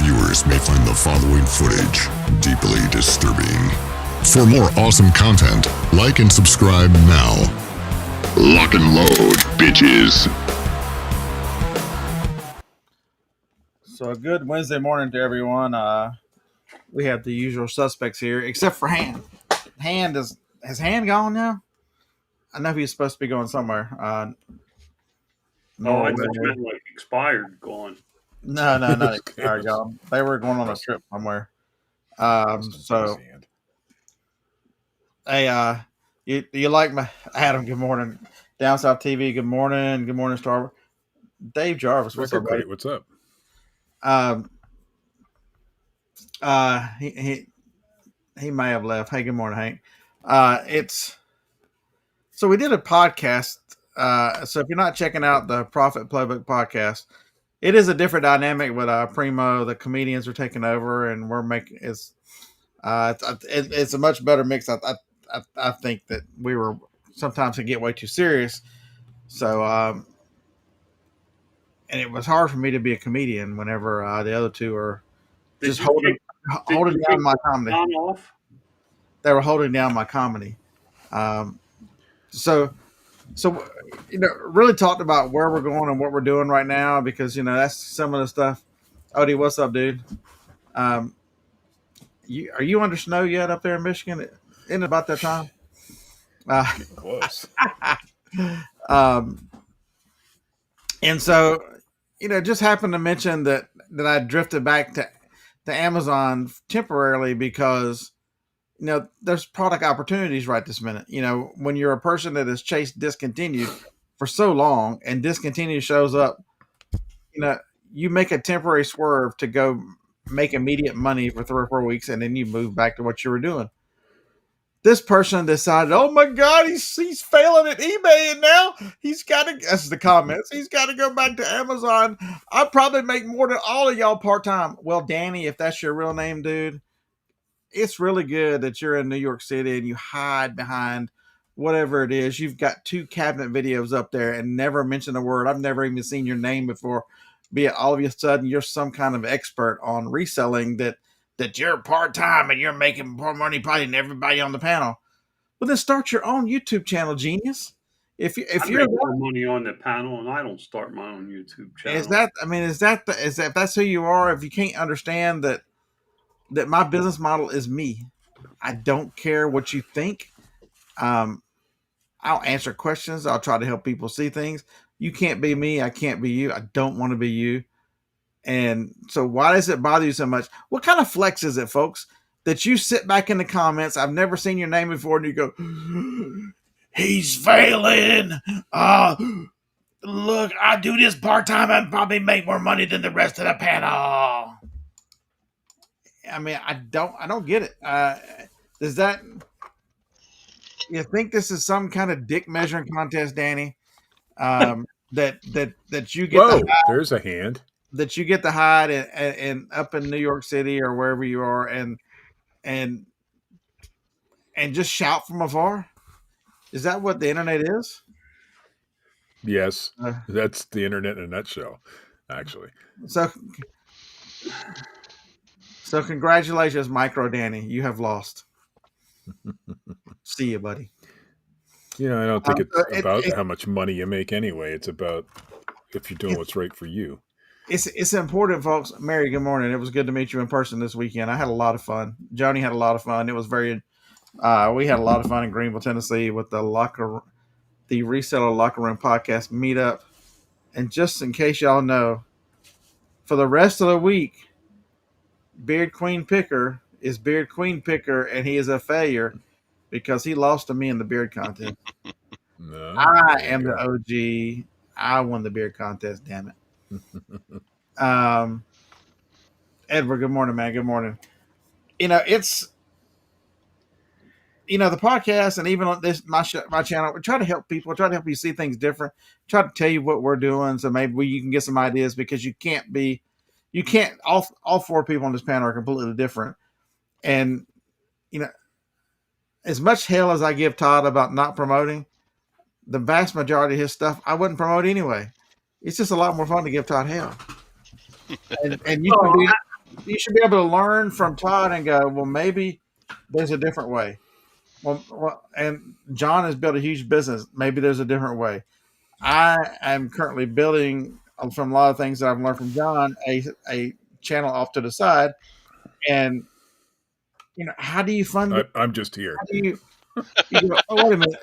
viewers may find the following footage deeply disturbing. For more awesome content, like and subscribe now. Lock and load, bitches. So a good Wednesday morning to everyone. We have the usual suspects here, except for Hand. Has Hand gone now? I know he's supposed to be going somewhere. I thought you meant like expired, gone. No, expired, y'all. They were going on a trip somewhere. So, hey, you like my Adam? Good morning, Down South TV. Good morning, Star. Dave Jarvis, what's up, buddy? What's up? He may have left. Hey, good morning, Hank. So we did a podcast. So if you're not checking out the Profit Playbook podcast, it is a different dynamic with Primo. The comedians are taking over, and we're making it's a much better mix. I think that we were sometimes to get way too serious. So and it was hard for me to be a comedian whenever the other two are just holding down my comedy. They were holding down my comedy. So really talked about where we're going and what we're doing right now, because that's some of the stuff. Odie, what's up, dude? Are you under snow yet up there in Michigan? Isn't it about that time? Close. And so just happened to mention that I drifted back to Amazon temporarily because there's product opportunities right this minute. When you're a person that has chased discontinued for so long and discontinued shows up, you make a temporary swerve to go make immediate money for 3 or 4 weeks, and then you move back to what you were doing. This person decided, oh my God, he's failing at eBay, and now he's got to, that's the comments, he's got to go back to Amazon. I probably make more than all of y'all part-time. Well, Danny, if that's your real name, dude, it's really good that you're in New York City and you hide behind whatever it is. You've got 2 cabinet videos up there and never mentioned a word. I've never even seen your name before. Be it all of a sudden you're some kind of expert on reselling that you're part-time and you're making more money probably than everybody on the panel. Well, then start your own YouTube channel, genius. If you're more money on the panel and I don't start my own YouTube channel. Is that that's who you are? If you can't understand that my business model is me. I don't care what you think. I'll answer questions. I'll try to help people see things. You can't be me. I can't be you. I don't want to be you. And so why does it bother you so much? What kind of flex is it, folks, that you sit back in the comments? I've never seen your name before. And you go, he's failing. Look, I do this part-time and probably make more money than the rest of the panel. I mean, I don't get it. Does that, you think this is some kind of dick measuring contest, Danny? That you get. Whoa, there's a hand. That you get to hide and up in New York City or wherever you are and just shout from afar. Is that what the internet is? Yes, that's the internet in a nutshell, actually. So congratulations, Micro Danny. You have lost. See you, buddy. I don't think it's about how much money you make anyway. It's about if you're doing what's right for you. It's important, folks. Mary, good morning. It was good to meet you in person this weekend. I had a lot of fun. Joni had a lot of fun. It was we had a lot of fun in Greenville, Tennessee with the Reseller Locker Room Podcast Meetup. And just in case y'all know, for the rest of the week, Beard Queen Picker is Beard Queen Picker, and he is a failure because he lost to me in the beard contest. No, I am the OG. I won the beard contest, damn it. Edward, good morning, man. Good morning. It's the podcast, and even on this my channel, we try to help people, try to help you see things different, try to tell you what we're doing, so maybe you can get some ideas, because you can't all 4 people on this panel are completely different. And as much hell as I give Todd about not promoting, the vast majority of his stuff I wouldn't promote anyway. It's just a lot more fun to give Todd hell. And you can you should be able to learn from Todd and go, well, maybe there's a different way. Well, and John has built a huge business. Maybe there's a different way. I am currently building from a lot of things that I've learned from John a channel off to the side, and how do you fund it? I'm just here. How do you go, oh, wait a minute,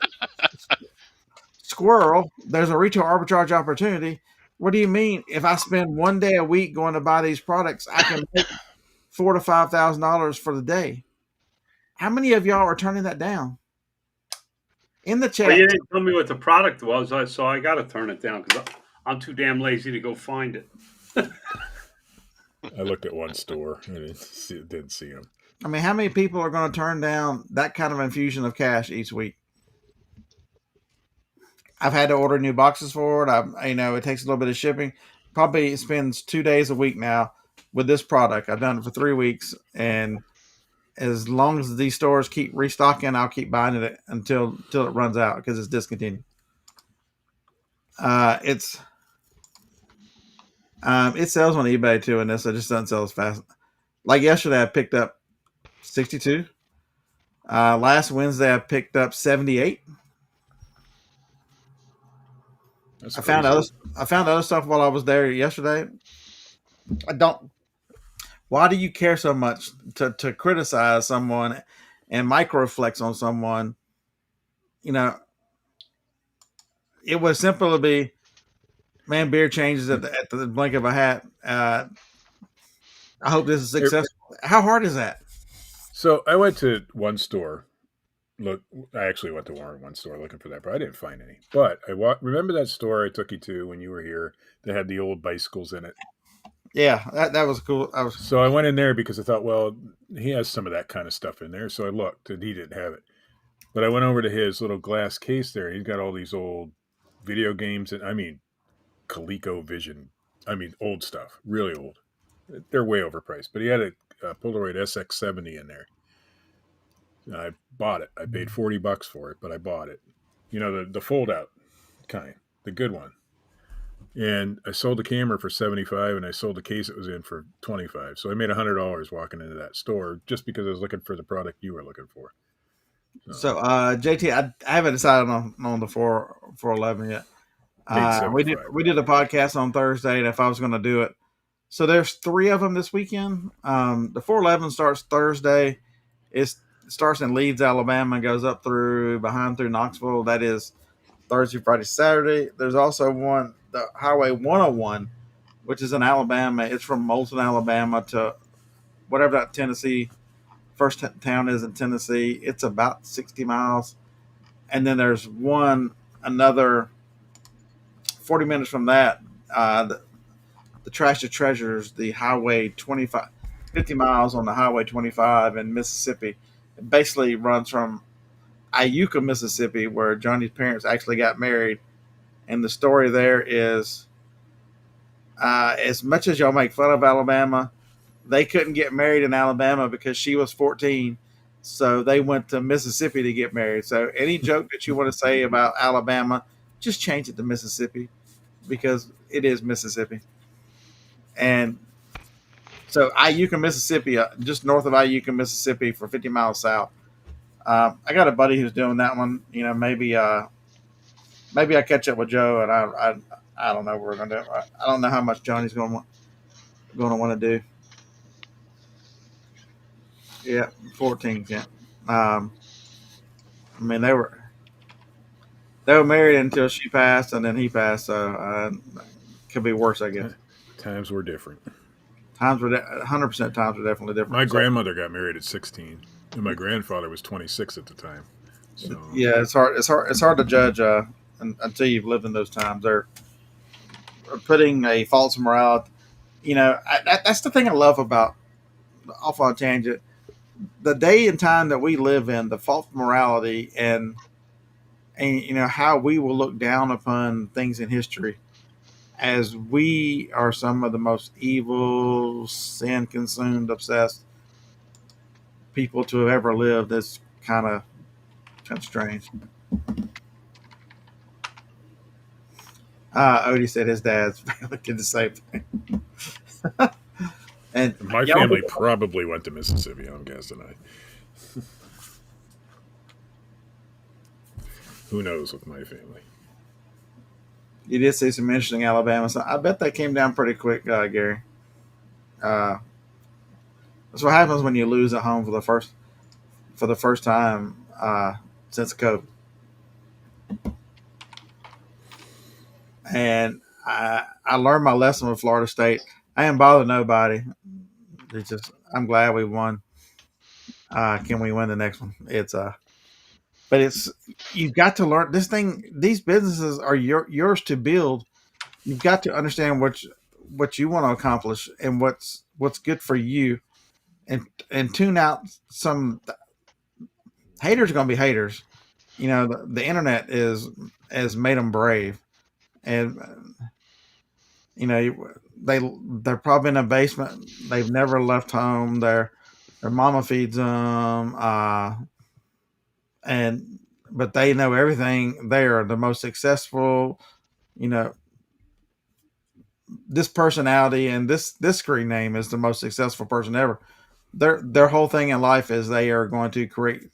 squirrel? There's a retail arbitrage opportunity. What do you mean? If I spend one day a week going to buy these products, I can make $4,000 to $5,000 for the day. How many of y'all are turning that down? In the chat. Well, you didn't tell me what the product was, so I got to turn it down because I'm too damn lazy to go find it. I looked at one store and didn't see them. I mean, how many people are going to turn down that kind of infusion of cash each week? I've had to order new boxes for it. It takes a little bit of shipping. Probably spends 2 days a week now with this product. I've done it for 3 weeks, and as long as these stores keep restocking, I'll keep buying it until it runs out because it's discontinued. It sells on eBay too, and this it just doesn't sell as fast. Like yesterday, I picked up 62. Last Wednesday, I picked up 78. I found other stuff while I was there yesterday. Why do you care so much to criticize someone and microflex on someone? It was simple to be, man, beer changes at the blink of a hat. I hope this is successful. How hard is that? So I went to one store. I actually went to one store looking for that, but I didn't find any. But remember that store I took you to when you were here that had the old bicycles in it? Yeah, that was cool. So I went in there because I thought, well, he has some of that kind of stuff in there. So I looked, and he didn't have it. But I went over to his little glass case there. He's got all these old video games, and I mean, ColecoVision. I mean, old stuff, really old. They're way overpriced. But he had a Polaroid SX70 in there. And I bought it. I paid $40 for it, but I bought it. The fold-out kind, the good one. And I sold the camera for $75, and I sold the case it was in for $25. So I made $100 walking into that store just because I was looking for the product you were looking for. So JT, I haven't decided on the 411 yet. We did a podcast on Thursday, and if I was going to do it, so there's 3 of them this weekend. The 411 starts Thursday. It starts in Leeds, Alabama, and goes up through Knoxville. That is Thursday, Friday, Saturday. There's also one, the Highway 101, which is in Alabama. It's from Moulton, Alabama to whatever that Tennessee first town is in Tennessee. It's about 60 miles. And then there's another 40 minutes from that, the Trash to Treasures, the Highway 25, 50 miles on the Highway 25 in Mississippi. It basically runs from Iuka, Mississippi, where Johnny's parents actually got married. And the story there is, as much as y'all make fun of Alabama, they couldn't get married in Alabama because she was 14. So they went to Mississippi to get married. So any joke that you want to say about Alabama, just change it to Mississippi because it is Mississippi. And so Iuka, Mississippi, just north of Iuka, Mississippi for 50 miles south. I got a buddy who's doing that one. Maybe I catch up with Joe, and I don't know what we're going to do. I don't know how much Johnny's going to want to do. Yeah, 14. Yeah. I mean, they were married until she passed, and then he passed. So could be worse, I guess. Times were different. 100% times were definitely different. My grandmother got married at 16, and my grandfather was 26 at the time. So yeah, it's hard to judge until you've lived in those times. They're putting a false morality. That's the thing I love about, off on a tangent, the day and time that we live in, the false morality and how we will look down upon things in history, as we are some of the most evil, sin-consumed, obsessed people to have ever lived. Is kind of strange. Odie said his dad's family did the same thing. And My y'all, family probably went to Mississippi. I'm guessing. Who knows with my family? you did see some interesting Alabama. So I bet they came down pretty quick, Gary. Uh, that's what happens when you lose at home for the first time since COVID. And I learned my lesson with Florida State. I ain't bothered nobody. It's just I'm glad we won. Can we win the next one? But it's you've got to learn this thing. These businesses are yours to build. You've got to understand what you want to accomplish and what's good for you, and tune out some haters. Are going to be haters. You know the internet has made them brave, and you know they're probably in a basement. They've never left home. Their mama feeds them, and but they know everything. They are the most successful. You know, this personality and this screen name is the most successful person ever. Their whole thing in life is they are going to create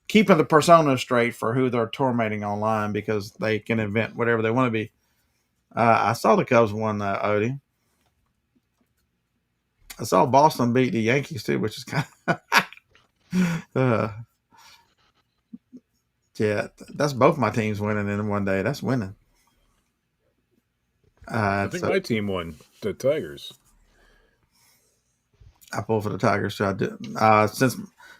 keeping the persona straight for who they're tormenting online because they can invent whatever they want to be. I saw the Cubs won Odie. I saw Boston beat the Yankees too, which is kind of yeah. That's both my teams winning in one day. That's winning. I think my team won. The Tigers. I pull for the Tigers. So I do.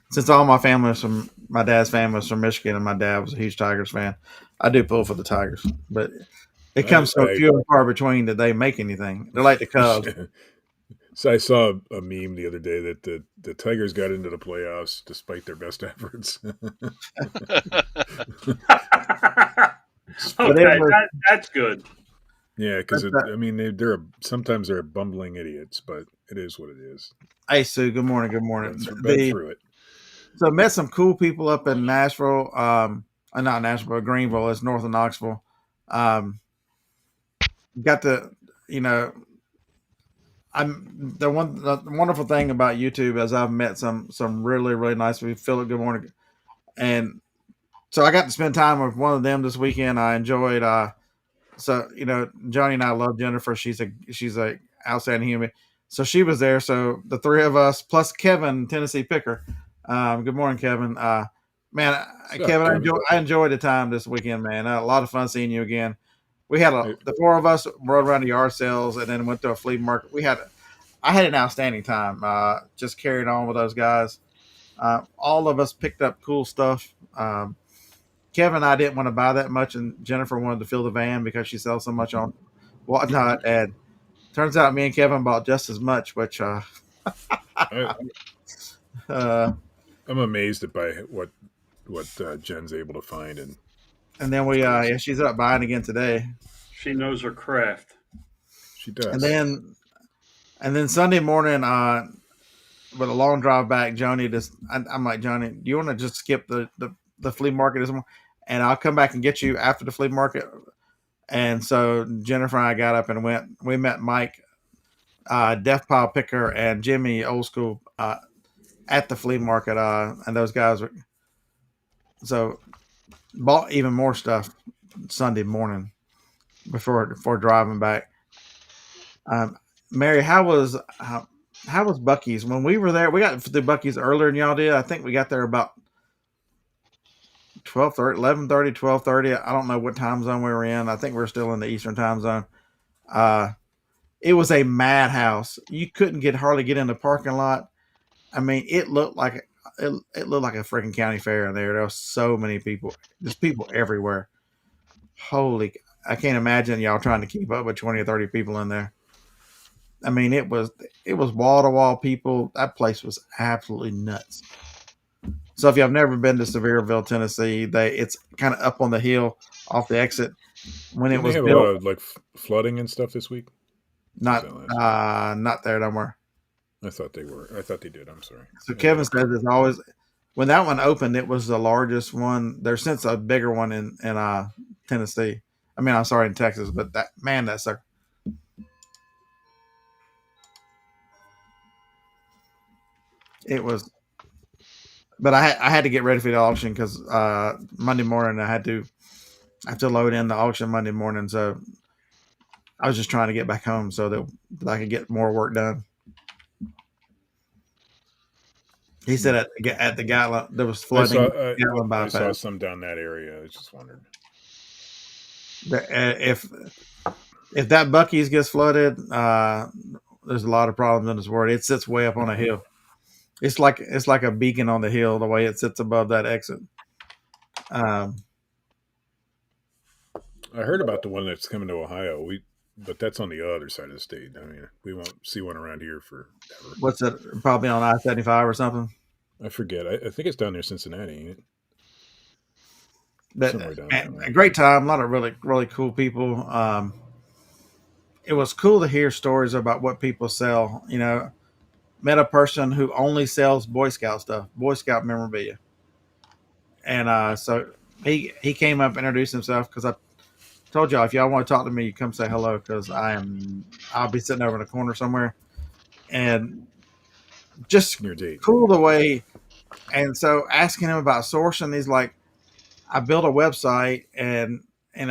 Since all my family was from my dad's family was from Michigan and my dad was a huge Tigers fan, I do pull for the Tigers. But it comes so few and far between that they make anything. They're like the Cubs. So I saw a meme the other day that the Tigers got into the playoffs despite their best efforts. Okay, that's good. Yeah, because I mean sometimes they're bumbling idiots, but it is what it is. Hey Sue, good morning. Good morning. Been through it. So I met some cool people up in Nashville. Not Nashville, Greenville. It's north of Knoxville. Got to, you know, the wonderful thing about YouTube is I've met some really really nice people. Philip, good morning. And so I got to spend time with one of them this weekend. I enjoyed. So you know, Johnny and I love Jennifer. She's a outstanding human. So she was there. So the three of us plus Kevin, Tennessee Picker. Good morning, Kevin. Man, Kevin, I enjoyed the time this weekend, man. A lot of fun seeing you again. We had the four of us rode around the yard sales and then went to a flea market. I had an outstanding time. Just carried on with those guys. All of us picked up cool stuff. Kevin and I didn't want to buy that much, and Jennifer wanted to fill the van because she sells so much on whatnot. And turns out me and Kevin bought just as much, which I'm amazed by what Jen's able to find. And then she's up buying again today. She knows her craft. She does. And then Sunday morning, with a long drive back, Joni I'm like, Johnny, do you want to just skip the flea market this morning? And I'll come back and get you after the flea market. And so Jennifer and I got up and went. We met Mike, Deaf Pile Picker, and Jimmy Old School at the flea market. And those guys bought even more stuff Sunday morning before driving back. Mary, how was Buc-ee's when we were there? We got to Buc-ee's earlier than y'all did. I think we got there about 11:30, 12:30. I don't know what time zone we were in. I think we're still in the Eastern time zone. It was a madhouse. You couldn't hardly get in the parking lot. I mean, it looked like a freaking county fair in there. There were so many people, just people everywhere. Holy, I can't imagine y'all trying to keep up with 20 or 30 people in there. I mean, it was wall to wall people. That place was absolutely nuts. So if y'all never been to Sevierville, Tennessee, it's kind of up on the hill off the exit. When it was built, a lot of like flooding and stuff this week. Not there no more. I thought they were. I thought they did. I'm sorry. So Kevin said there's always when that one opened, it was the largest one. There's since a bigger one in Tennessee. I mean, I'm sorry, in Texas, but that's It was, but I had to get ready for the auction because Monday morning I have to load in the auction Monday morning. So I was just trying to get back home so that I could get more work done. He said at the Gatlin there was flooding. Gatlin I saw bypass. some down that area. I just wondered. If that Bucky's gets flooded, there's a lot of problems in this world. It sits way up on a hill. It's like a beacon on the hill the way it sits above that exit. I heard about the one that's coming to Ohio. But that's on the other side of the state. I mean, we won't see one around here forever. What's it? Probably on I-75 or something. I forget. I think it's down near Cincinnati, ain't it? But Somewhere down that way. a great time. A lot of really, really cool people. It was cool to hear stories about what people sell. You know, met a person who only sells Boy Scout stuff, Boy Scout memorabilia. And so he came up, introduced himself because I told y'all if y'all want to talk to me, you come say hello because I'll be sitting over in a corner somewhere, and just cool the way. And so asking him about sourcing, he's like, I built a website and and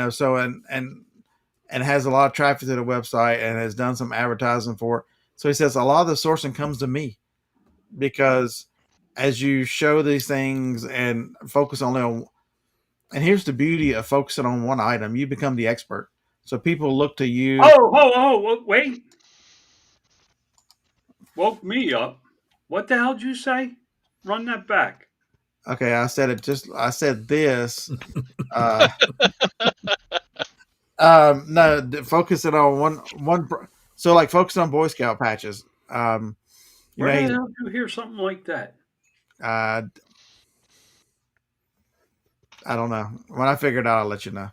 has a lot of traffic to the website and has done some advertising for it. So he says a lot of the sourcing comes to me because as you show these things and focus only on, and here's the beauty of focusing on one item, you become the expert. So people look to you. Oh, wait. Woke me up. What the hell did you say? Run that back. Okay, I said this. No, focusing on one. So like focusing on Boy Scout patches. Where the hell did you hear something like that? I don't know. When I figure it out, I'll let you know.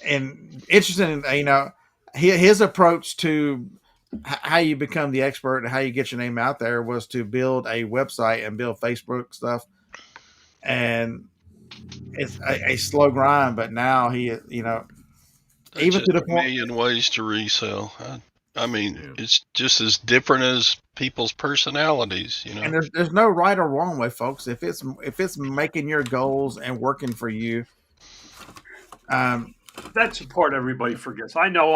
And interesting, you know, his approach to how you become the expert and how you get your name out there was to build a website and build Facebook stuff. And it's a slow grind, but now he, you know, That's even to the point, 1,000,000 ways to resell. I mean, it's just as different as people's personalities, you know. And there's no right or wrong way, folks. If it's making your goals and working for you, that's the part everybody forgets. I know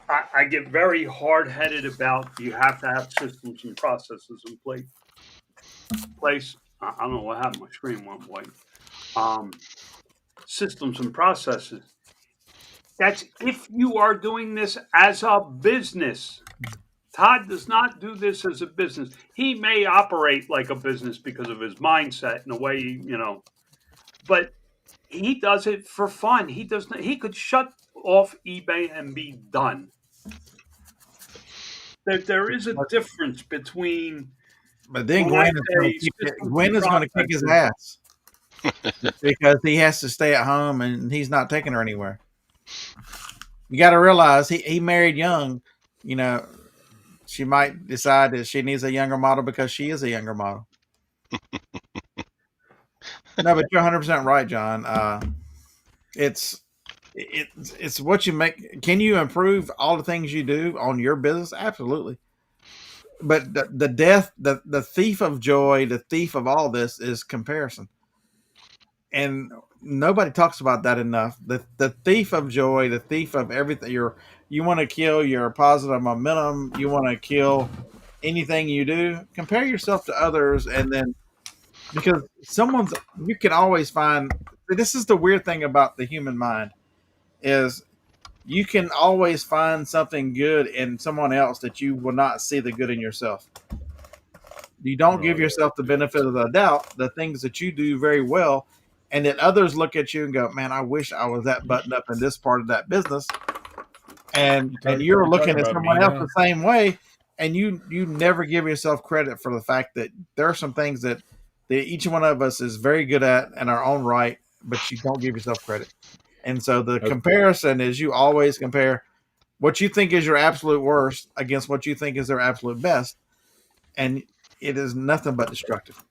I get very hard-headed about you have to have systems and processes in place. I don't know what happened. My screen went white. Systems and processes. That's if you are doing this as a business. Todd does not do this as a business. He may operate like a business because of his mindset and the way, you know, but he does it for fun. He doesn't. He could shut off eBay and be done. There is a difference between. But then Gwen is going to kick his ass because he has to stay at home and he's not taking her anywhere. You got to realize he married young. You know, she might decide that she needs a younger model because she is a younger model. No, but you're 100% right, John. It's what you make. Can you improve all the things you do on your business? Absolutely. But the thief of joy, the thief of all this is comparison. And nobody talks about that enough. The thief of joy, the thief of everything. You want to kill your positive momentum. You want to kill anything you do. Compare yourself to others, and then because you can always find. This is the weird thing about the human mind is you can always find something good in someone else that you will not see the good in yourself. You don't give yourself the benefit of the doubt, the things that you do very well, and that others look at you and go, man, I wish I was that buttoned up in this part of that business. And you're looking at someone else the same way, and you never give yourself credit for the fact that there are some things that each one of us is very good at in our own right, but you don't give yourself credit. And so the comparison is you always compare what you think is your absolute worst against what you think is their absolute best. And it is nothing but destructive.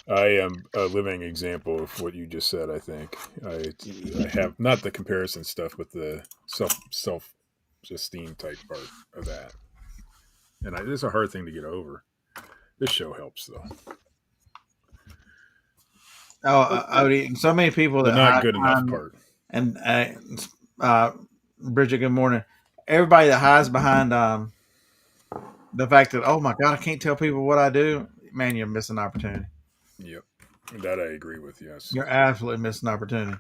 I am a living example of what you just said. I think I have not the comparison stuff with the self-esteem type part of that. And it's a hard thing to get over. This show helps though. Oh, Odie, so many people The that not hide good enough behind, part. and Bridget, good morning. Everybody that hides behind the fact that, oh my God, I can't tell people what I do, man, you're missing opportunity. Yep, that I agree with. Yes, You're absolutely missing opportunity.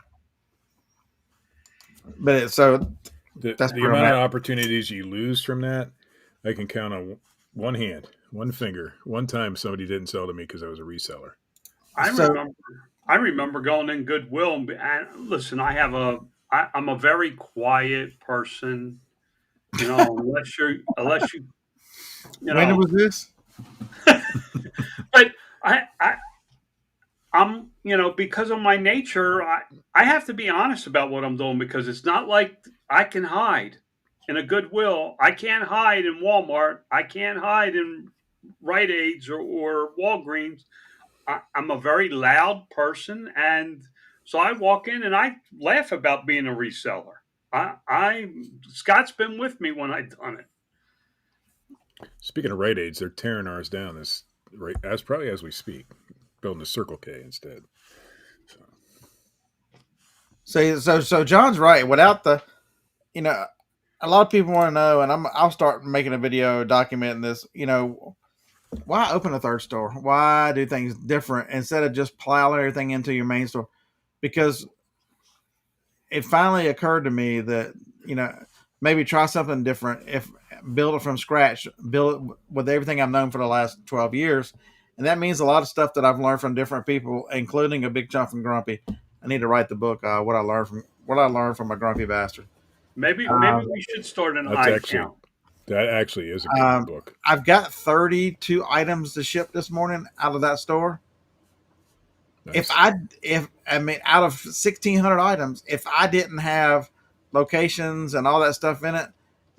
But that's the amount of opportunities you lose from that, I can count on one hand, one finger, one time somebody didn't sell to me because I was a reseller. I remember going in Goodwill and listen, I'm a very quiet person, unless you when was this? but I'm, because of my nature, I have to be honest about what I'm doing because it's not like I can hide in a Goodwill. I can't hide in Walmart. I can't hide in Rite Aids or Walgreens. I'm a very loud person, and so I walk in and I laugh about being a reseller. Scott's been with me when I've done it. Speaking of Rite Aids, they're tearing ours down probably as we speak, building a Circle K instead. So John's right. Without the, a lot of people want to know, and I'll start making a video documenting this. Why open a third store? Why do things different instead of just plowing everything into your main store? Because it finally occurred to me that, maybe try something different. If build it from scratch, build it with everything I've known for the last 12 years. And that means a lot of stuff that I've learned from different people, including a big chunk from Grumpy. I need to write the book, what I learned from a grumpy bastard. Maybe we should start an account. That actually is a good book. I've got 32 items to ship this morning out of that store. Nice. Out of 1,600 items, if I didn't have locations and all that stuff in it,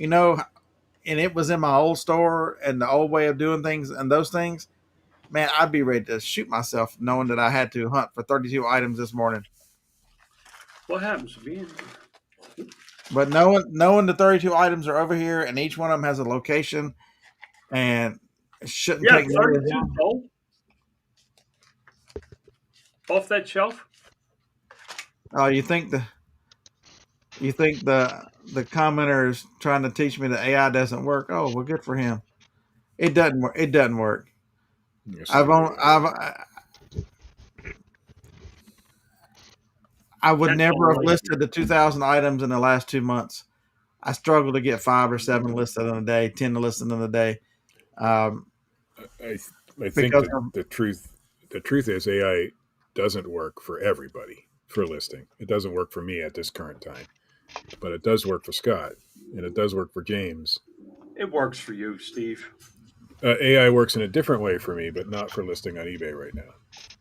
and it was in my old store and the old way of doing things and those things, man, I'd be ready to shoot myself knowing that I had to hunt for 32 items this morning. What happens to me? But knowing the 32 items are over here and each one of them has a location and it shouldn't take 32 gold off that shelf. Oh, you think the commenter is trying to teach me that AI doesn't work? Oh, well, good for him. It doesn't work. It doesn't work. Yes, I would never have listed the 2,000 items in the last 2 months. I struggle to get 5 or 7 listed in a day, 10 listed in a day. I think the truth is AI doesn't work for everybody for listing. It doesn't work for me at this current time, but it does work for Scott and it does work for James. It works for you, Steve. AI works in a different way for me, but not for listing on eBay right now.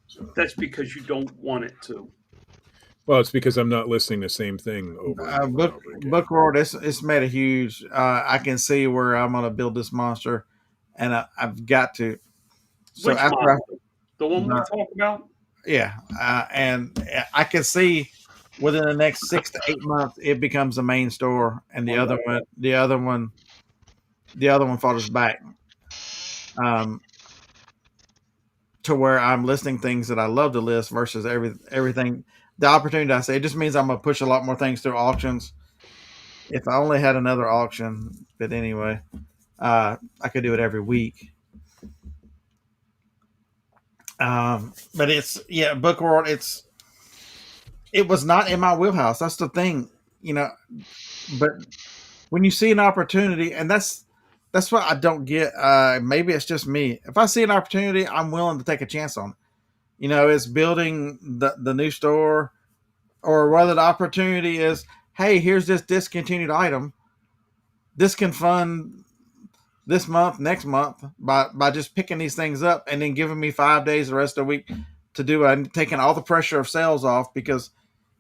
So. That's because you don't want it to. Well, it's because I'm not listing the same thing over and over again. Book World, it's made a huge. I can see where I'm going to build this monster, and I've got to. So which monster? The one we talk about? Yeah, and I can see within the next 6 to 8 months it becomes a main store, and the other one falls back. To where I'm listing things that I love to list versus everything. The opportunity I say, it just means I'm going to push a lot more things through auctions. If I only had another auction, but anyway, I could do it every week. But Book World, it was not in my wheelhouse. That's the thing, but when you see an opportunity, and that's what I don't get. Maybe it's just me. If I see an opportunity, I'm willing to take a chance on it. It's building the new store, or whether the opportunity is, hey, here's this discontinued item. This can fund this month, next month by just picking these things up and then giving me 5 days the rest of the week to do it, and taking all the pressure of sales off, because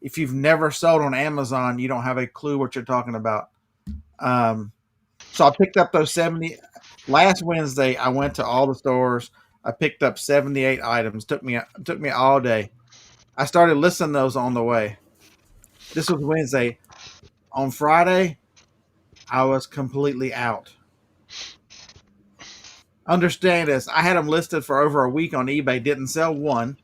if you've never sold on Amazon, you don't have a clue what you're talking about. So I picked up those 70. Last Wednesday, I went to all the stores. I picked up 78 items. Took me all day. I started listing those on the way. This was Wednesday. On Friday, I was completely out. understand this. I had them listed for over a week on eBay, didn't sell one.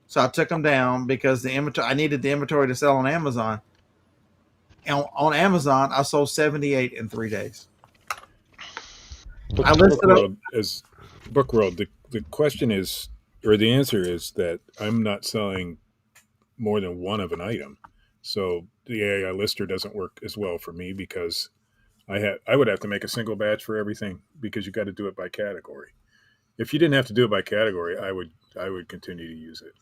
So I took them down because the inventory, I needed the inventory to sell on Amazon. And on Amazon, I sold 78 in 3 days. I listed Book World, the question is, or the answer is that I'm not selling more than one of an item. So the AI lister doesn't work as well for me because I would have to make a single batch for everything because you got to do it by category. If you didn't have to do it by category, I would continue to use it.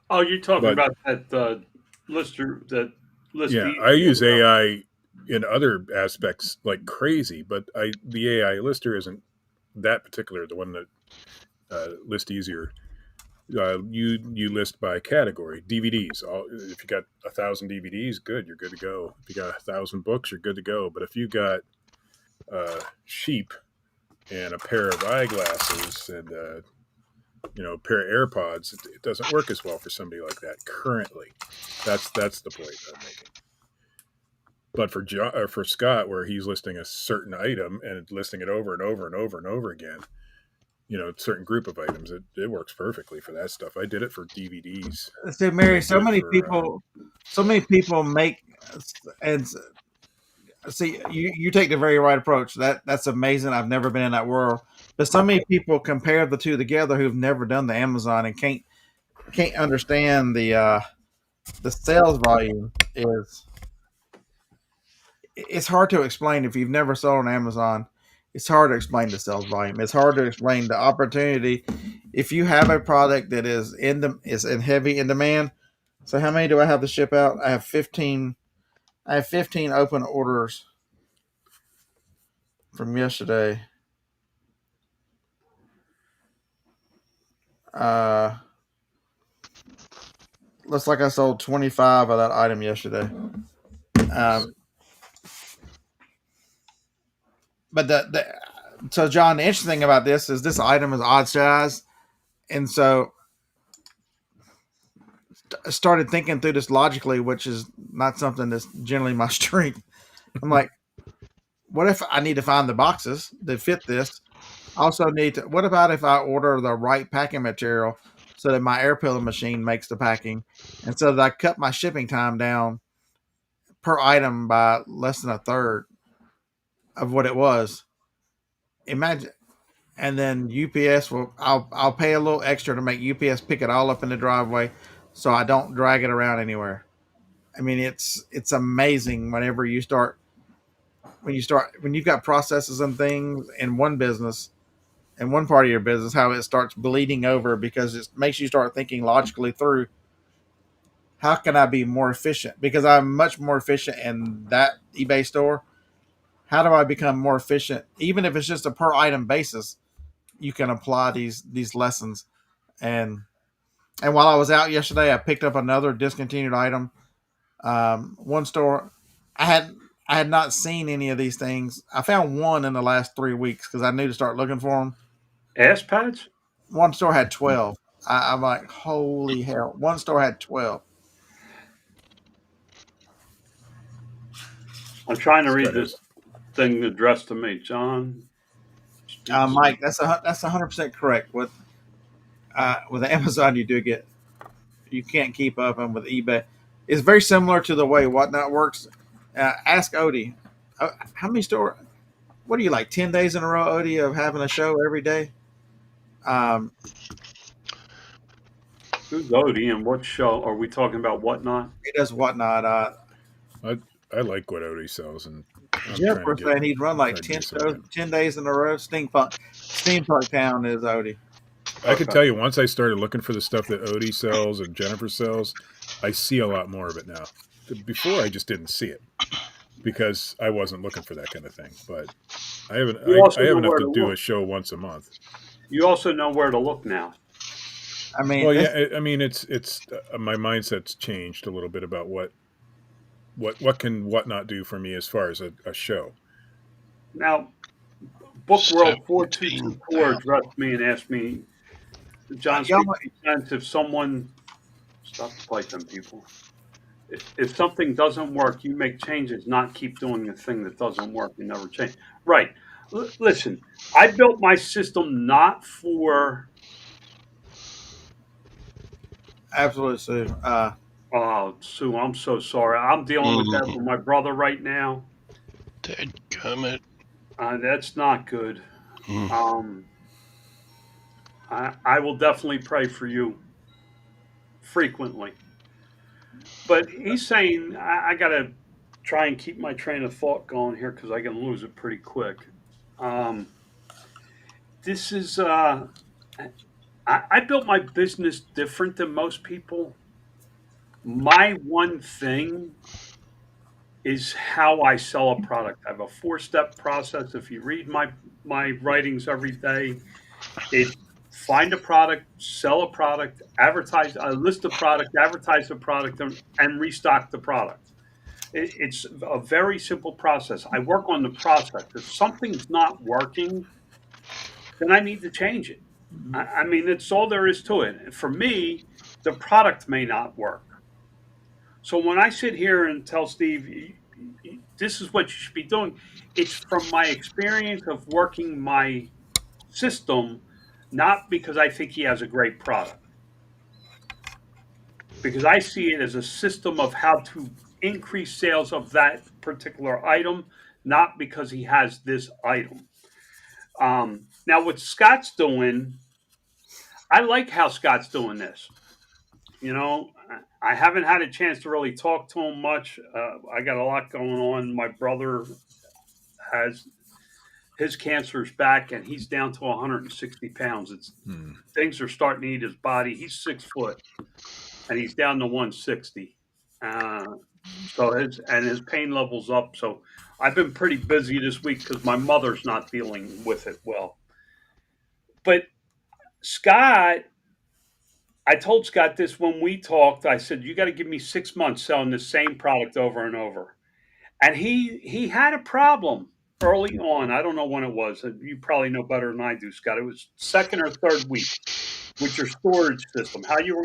Oh, you're talking about that lister that list. Yeah, I use AI in other aspects like crazy, but the AI lister isn't that particular. The one that lists easier. You list by category. DVDs. If you got 1,000 DVDs, good, you're good to go. If you got 1,000 books, you're good to go. But if you got sheep and a pair of eyeglasses and a pair of AirPods, it doesn't work as well for somebody like that currently. That's the point I'm making. But for Scott, where he's listing a certain item and listing it over and over and over and over again, a certain group of items, it works perfectly for that stuff. I did it for DVDs. So Mary, so many people make, and see, you take the very right approach. That's amazing. I've never been in that world, but so many people compare the two together who've never done the Amazon and can't understand the sales volume it's hard to explain if you've never sold on Amazon. It's hard to explain the sales volume. It's hard to explain the opportunity. If you have a product that is in heavy in demand. So how many do I have to ship out? I have 15. I have 15 open orders from yesterday. Looks like I sold 25 of that item yesterday. But so John, the interesting thing about this is this item is odd size, and so I started thinking through this logically, which is not something that's generally my strength. I'm like, what if I need to find the boxes that fit this? I also need to. What about if I order the right packing material so that my air pillow machine makes the packing, and so that I cut my shipping time down per item by less than a third of what it was? Imagine, and then UPS will. I'll pay a little extra to make UPS pick it all up in the driveway, so I don't drag it around anywhere. I mean, it's amazing when you've got processes and things in one business, in one part of your business, how it starts bleeding over because it makes you start thinking logically through how can I be more efficient? Because I'm much more efficient in that eBay store. How do I become more efficient? Even if it's just a per item basis, you can apply these lessons. And while I was out yesterday, I picked up another discontinued item. One store, I had not seen any of these things. I found one in the last 3 weeks because I knew to start looking for them. Ass pads? One store had 12. I'm like, holy hell! One store had 12. I'm trying to read this thing addressed to me, John. Mike, that's 100% correct. With Amazon, you can't keep up, and with eBay, it's very similar to the way Whatnot works. Ask Odie, how many store? What are you like 10 days in a row, Odie, of having a show every day? Who's Odie and what show are we talking about? Whatnot? He does Whatnot. I like what Odie sells, and Jeff was saying he'd run like 10 shows, 10 days in a row. Steampunk Town is Odie. I could tell you, once I started looking for the stuff that Odie sells and Jennifer sells, I see a lot more of it now. Before, I just didn't see it because I wasn't looking for that kind of thing. But I have enough to do a show once a month. You also know where to look now. I mean, well, yeah. I mean, it's my mindset's changed a little bit about what can Whatnot do for me as far as a show. Now, Book World 4224 addressed me and asked me, John, if someone stop the fight them people. If something doesn't work, you make changes, not keep doing the thing that doesn't work. You never change. Right. Listen, I built my system not for. Absolutely, Sue. Oh, Sue, I'm so sorry. I'm dealing with that with my brother right now. Dadgummit. That's not good. Um, I will definitely pray for you frequently. But he's saying I got to try and keep my train of thought going here because I can lose it pretty quick. Um, this is I built my business different than most people. My one thing is how I sell a product. I have a four-step process. If you read my writings every day, it's find a product, sell a product, advertise, list the product, advertise the product, and restock the product. It's a very simple process. I work on the process. If something's not working, then I need to change it. I mean, that's all there is to it. For me, the product may not work. So when I sit here and tell Steve, this is what you should be doing, it's from my experience of working my system, not because I think he has a great product, because I see it as a system of how to increase sales of that particular item, not because he has this item. Now, what Scott's doing, I like how Scott's doing this. You know, I haven't had a chance to really talk to him much. I got a lot going on. My brother has his cancer's back, and he's down to 160 pounds. It's things are starting to eat his body. He's 6 foot, and he's down to 160. So his pain level's up. So I've been pretty busy this week because my mother's not dealing with it well. But Scott, I told Scott this when we talked. I said, "You got to give me 6 months selling the same product over and over." And he had a problem early on. I don't know when it was. You probably know better than I do, Scott. It was second or third week with your storage system. How you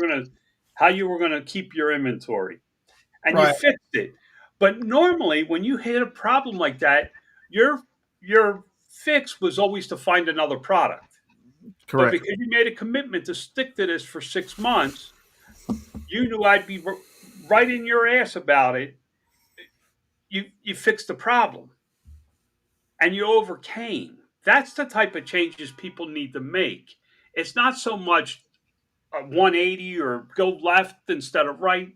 were gonna keep your inventory, and you Right. fixed it. But normally, when you hit a problem like that, your fix was always to find another product. But Correct. because you made a commitment to stick to this for 6 months, you knew I'd be right in your ass about it. You fixed the problem and you overcame. That's the type of changes people need to make. It's not so much a 180 or go left instead of right.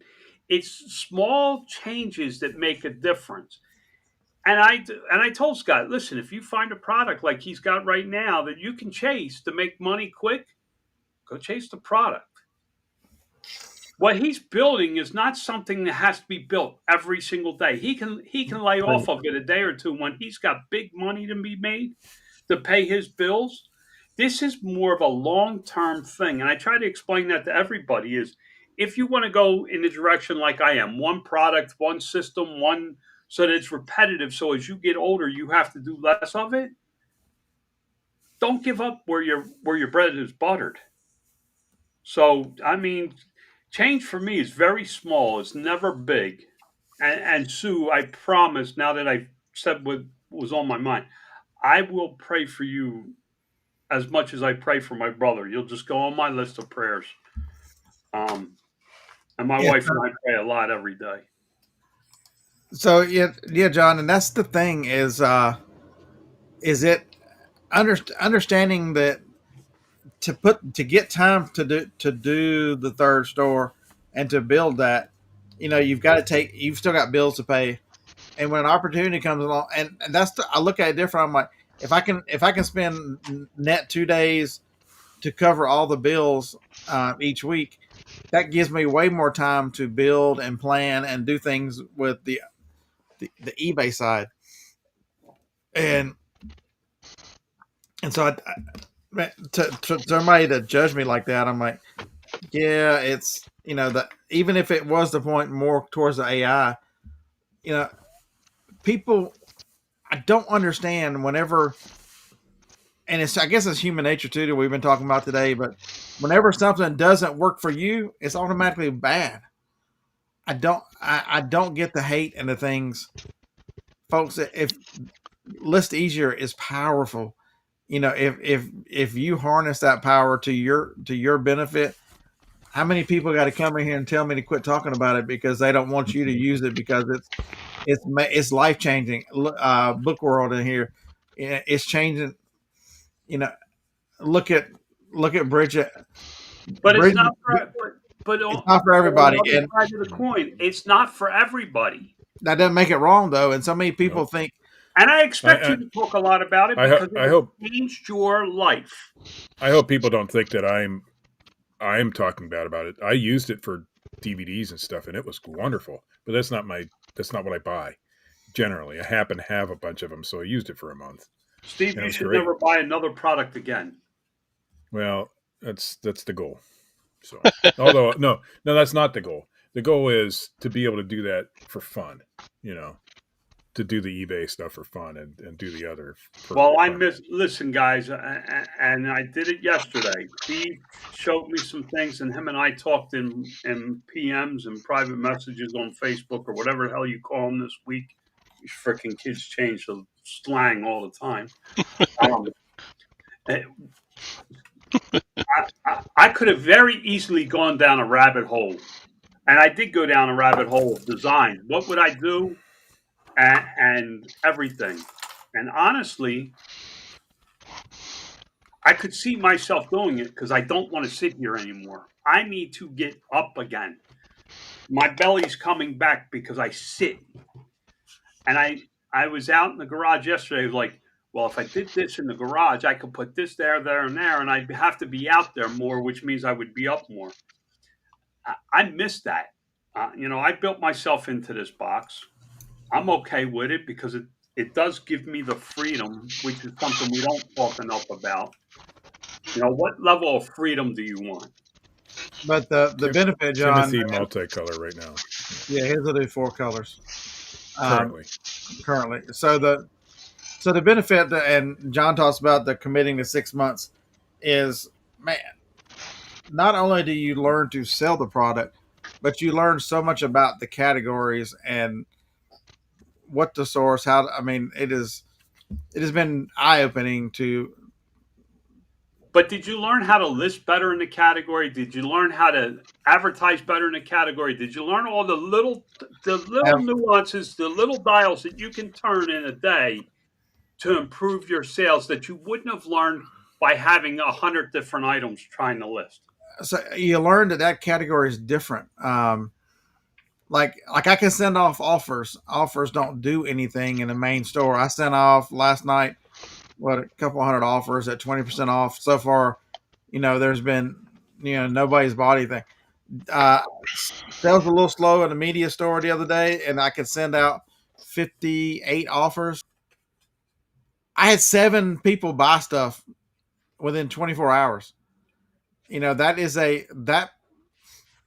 It's small changes that make a difference. And I told Scott, listen, if you find a product like he's got right now that you can chase to make money quick, go chase the product. What he's building is not something that has to be built every single day. He can lay off of it a day or two when he's got big money to be made to pay his bills. This is more of a long-term thing. And I try to explain that to everybody is if you want to go in the direction like I am, one product, one system, one so that it's repetitive. So as you get older, you have to do less of it. Don't give up where your bread is buttered. So I mean, change for me is very small. It's never big. And Sue, I promise. Now that I said what was on my mind, I will pray for you as much as I pray for my brother. You'll just go on my list of prayers. Um, and my Yeah. wife and I pray a lot every day. So yeah, John, and that's the thing is it understanding that to get time to do the third store and to build that, you've still got bills to pay, and when an opportunity comes along, and I look at it different. I'm like, if I can spend net 2 days to cover all the bills each week, that gives me way more time to build and plan and do things with the eBay side, and so to somebody to judge me like that, I'm like, yeah, it's that even if it was the point more towards the AI, you know, people I don't understand whenever, and I guess it's human nature too that we've been talking about today, but whenever something doesn't work for you, it's automatically bad. I don't get the hate and the things, folks. If list easier is powerful. If you harness that power to your benefit, how many people got to come in here and tell me to quit talking about it because they don't want you to use it because it's life changing. Book world in here, it's changing. Look at Bridget. But Bridget, it's not it's not for everybody. On the other side of the coin, it's not for everybody. That doesn't make it wrong though, and so many people think. And I expect you to talk a lot about it because I hope it changed your life. I hope people don't think that I'm talking bad about it. I used it for DVDs and stuff, and it was wonderful. But that's not what I buy. Generally, I happen to have a bunch of them, so I used it for a month. Steve, you should never buy another product again. Well, that's the goal. So, although no, that's not the goal. The goal is to be able to do that for fun. To do the eBay stuff for fun and do the other. Listen, guys, and I did it yesterday. Steve showed me some things, and him and I talked in PMs and private messages on Facebook or whatever the hell you call them this week. These freaking kids change the slang all the time. I could have very easily gone down a rabbit hole, and I did go down a rabbit hole of design. What would I do? And everything. And honestly, I could see myself doing it because I don't want to sit here anymore. I need to get up again. My belly's coming back because I sit. And I was out in the garage yesterday, like, well, if I did this in the garage, I could put this there, and there, and I'd have to be out there more, which means I would be up more. I miss that. I built myself into this box. I'm okay with it because it does give me the freedom, which is something we don't talk enough about. What level of freedom do you want? But the benefit, John, Timothy multicolor right now. Yeah, his will do 4 colors. Currently. So the benefit, and John talks about the committing to 6 months, is, man, not only do you learn to sell the product, but you learn so much about the categories and what to source, it has been eye-opening to. But did you learn how to list better in the category? Did you learn how to advertise better in the category? Did you learn all the little nuances, the little dials that you can turn in a day to improve your sales that you wouldn't have learned by having 100 different items trying to list? So you learn that category is different. Like I can send off offers. Offers don't do anything in the main store. I sent off last night, a couple hundred offers at 20% off. So far, there's been, nobody's bought anything. Sales a little slow in the media store the other day, and I could send out 58 offers. I had 7 people buy stuff within 24 hours.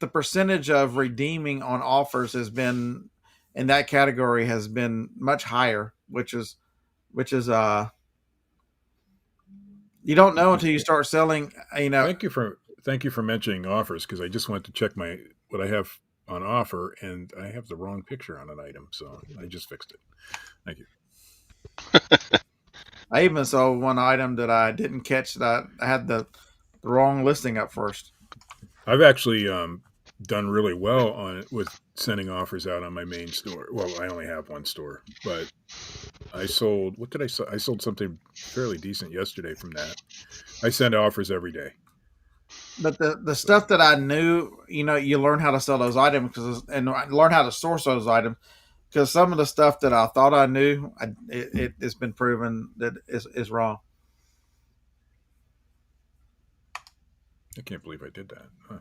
The percentage of redeeming on offers has been in that category has been much higher, which is you don't know until you start selling. Thank you for mentioning offers, because I just went to check what I have on offer, and I have the wrong picture on an item, so I just fixed it. Thank you. I even saw one item that I didn't catch that I had the wrong listing up first. I've actually done really well with sending offers out on my main store. Well, I only have one store, but I sold. What did I sell? I sold something fairly decent yesterday from that. I send offers every day. But the stuff that I knew, you learn how to sell those items and learn how to source those items. Because some of the stuff that I thought I knew, it's been proven that is wrong. I can't believe I did that. Huh.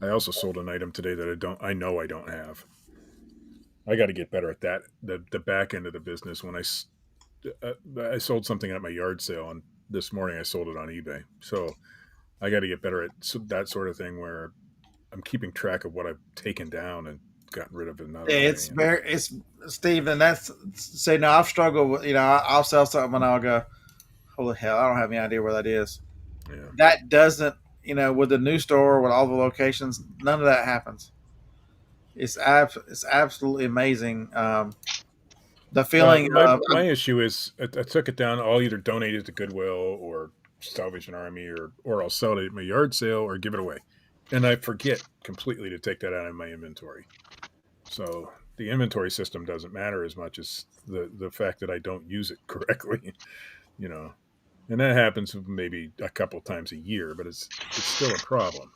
I also sold an item today that I know I don't have. I got to get better at that. The back end of the business. When I sold something at my yard sale, and this morning I sold it on eBay. So I got to get better at that sort of thing where I'm keeping track of what I've taken down and gotten rid of another. It's Steve, and I've struggled with, I'll sell something and I'll go, holy hell, I don't have any idea where that is. Yeah. That doesn't, with the new store, with all the locations, none of that happens. It's absolutely amazing. The feeling of my issue is I took it down. I'll either donate it to Goodwill or Salvation Army, or I'll sell it at my yard sale or give it away, and I forget completely to take that out of my inventory. So the inventory system doesn't matter as much as the fact that I don't use it correctly, you know. And that happens maybe a couple times a year, but it's still a problem.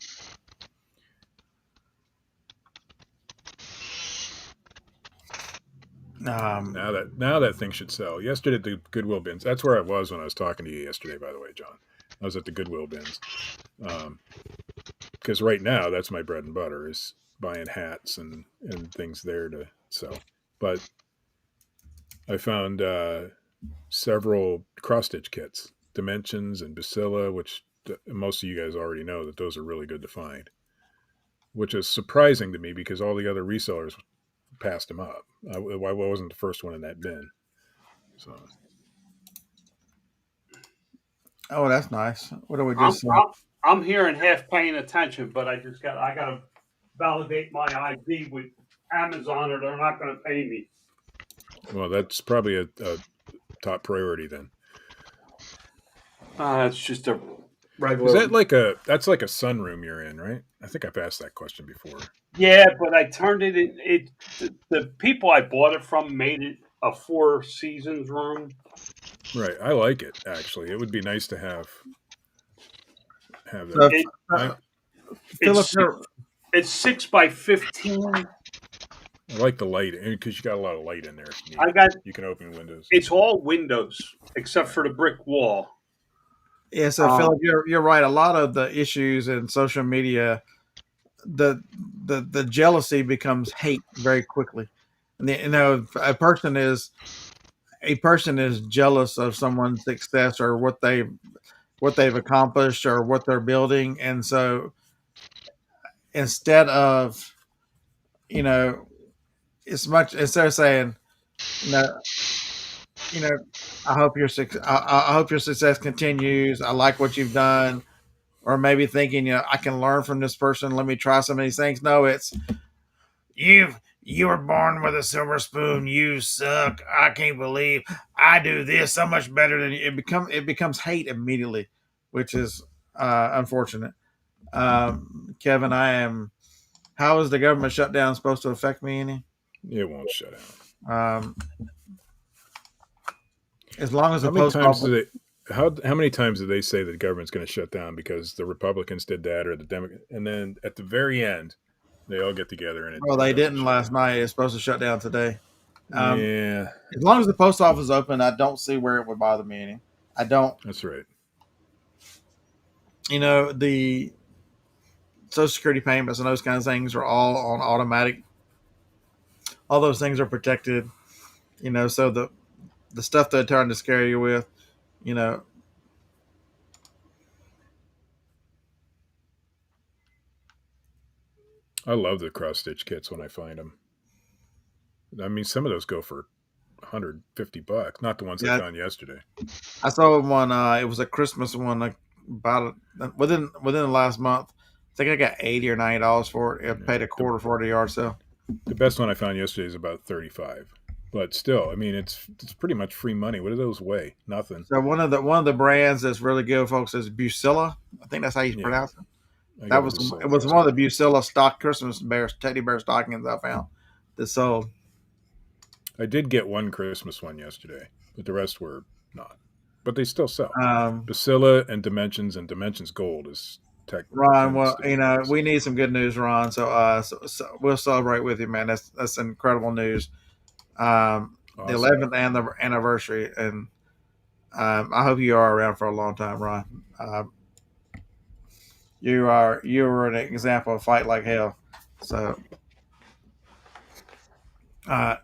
Now that thing should sell. Yesterday at the Goodwill bins. That's where I was when I was talking to you yesterday. By the way, John, I was at the Goodwill bins because right now that's my bread and butter is buying hats and things there to sell. But I found several cross stitch kits, Dimensions and Bacilla, which most of you guys already know that those are really good to find. Which is surprising to me because all the other resellers passed them up. I wasn't the first one in that bin. So. Oh, that's nice. What do we just? I'm here and half paying attention, but I got to validate my ID with Amazon, or they're not going to pay me. Well, that's probably a top priority then. It's just a regular. Is that that's like a sunroom you're in, right? I think I've asked that question before. Yeah, but I turned it in. The people I bought it from made it a 4 seasons room. Right, I like it actually. It would be nice to have that. It's 6 by 15. I like the light because you got a lot of light in there. You can open windows. It's all windows except for the brick wall. Yeah, so Philip, you're right. A lot of the issues in social media, the jealousy becomes hate very quickly. And a person is jealous of someone's success or what they've accomplished or what they're building, and so instead of instead of saying I hope your success continues. I like what you've done, or maybe thinking I can learn from this person. Let me try some of these things. No, it's you were born with a silver spoon. You suck. I can't believe I do this so much better than you. It becomes hate immediately, which is unfortunate. Kevin, how is the government shutdown supposed to affect me any? It won't shut down. As long as how many times do they say that the government's going to shut down because the Republicans did that or the Democrats, and then at the very end they all get together and they didn't last night. It's supposed to shut down today. Yeah. As long as the post office is open, I don't see where it would bother me any. I don't. That's right. The Social Security payments and those kinds of things are all on automatic. All those things are protected. So the stuff they're trying to scare you with, I love the cross stitch kits when I find them. I mean, some of those go for $150. Not the ones I found yesterday. I saw one. It was a Christmas one. About within the last month. I think I got $80 or $90 for it. I paid a quarter for it at a yard sale. The best one I found yesterday is about $35. But still, I mean, it's pretty much free money. What do those weigh? Nothing. So one of the brands that's really good, folks, is Bacilla. I think that's how you pronounce it. It was one of the Bacilla stock Christmas teddy bear stockings I found that sold. I did get one Christmas one yesterday, but the rest were not. But they still sell. Bacilla and Dimensions Gold is technically. Ron, well, we need some good news, Ron. So we'll celebrate with you, man. That's incredible news. Awesome. The 11th anniversary, and I hope you are around for a long time, Ron. You were an example of fight like hell. So, the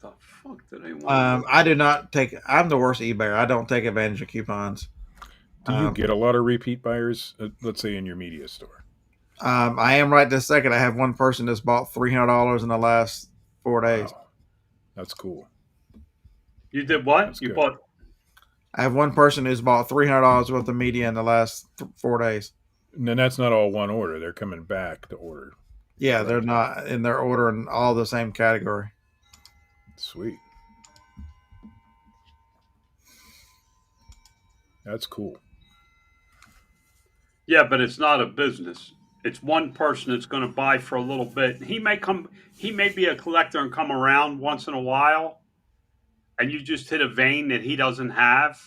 fuck did I want? I do not take. I'm the worst eBayer. I don't take advantage of coupons. Do you get a lot of repeat buyers? Let's say in your media store. I am right this second. I have one person that's bought $300 in the last 4 days. Wow. That's cool. You did what? That's you good. bought? I have one person who's bought $300 worth of media in the last 4 days. And then that's not all one order. They're coming back to order. Yeah, they're not, and they're ordering all the same category. Sweet. That's cool. Yeah, but it's not a business. It's one person that's going to buy for a little bit. He may be a collector and come around once in a while, and you just hit a vein that he doesn't have.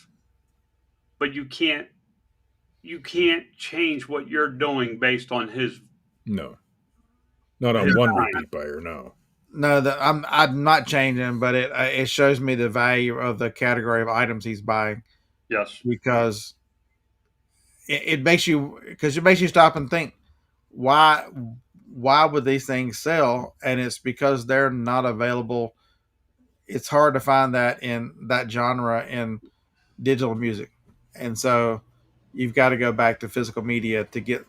But you can't change what you're doing based on his. No, not on one repeat buyer. No. No, I'm not changing, but it shows me the value of the category of items he's buying. Yes, because it makes you stop and think, why would these things sell? And it's because they're not available. It's hard to find that in that genre in digital music, and so you've got to go back to physical media to get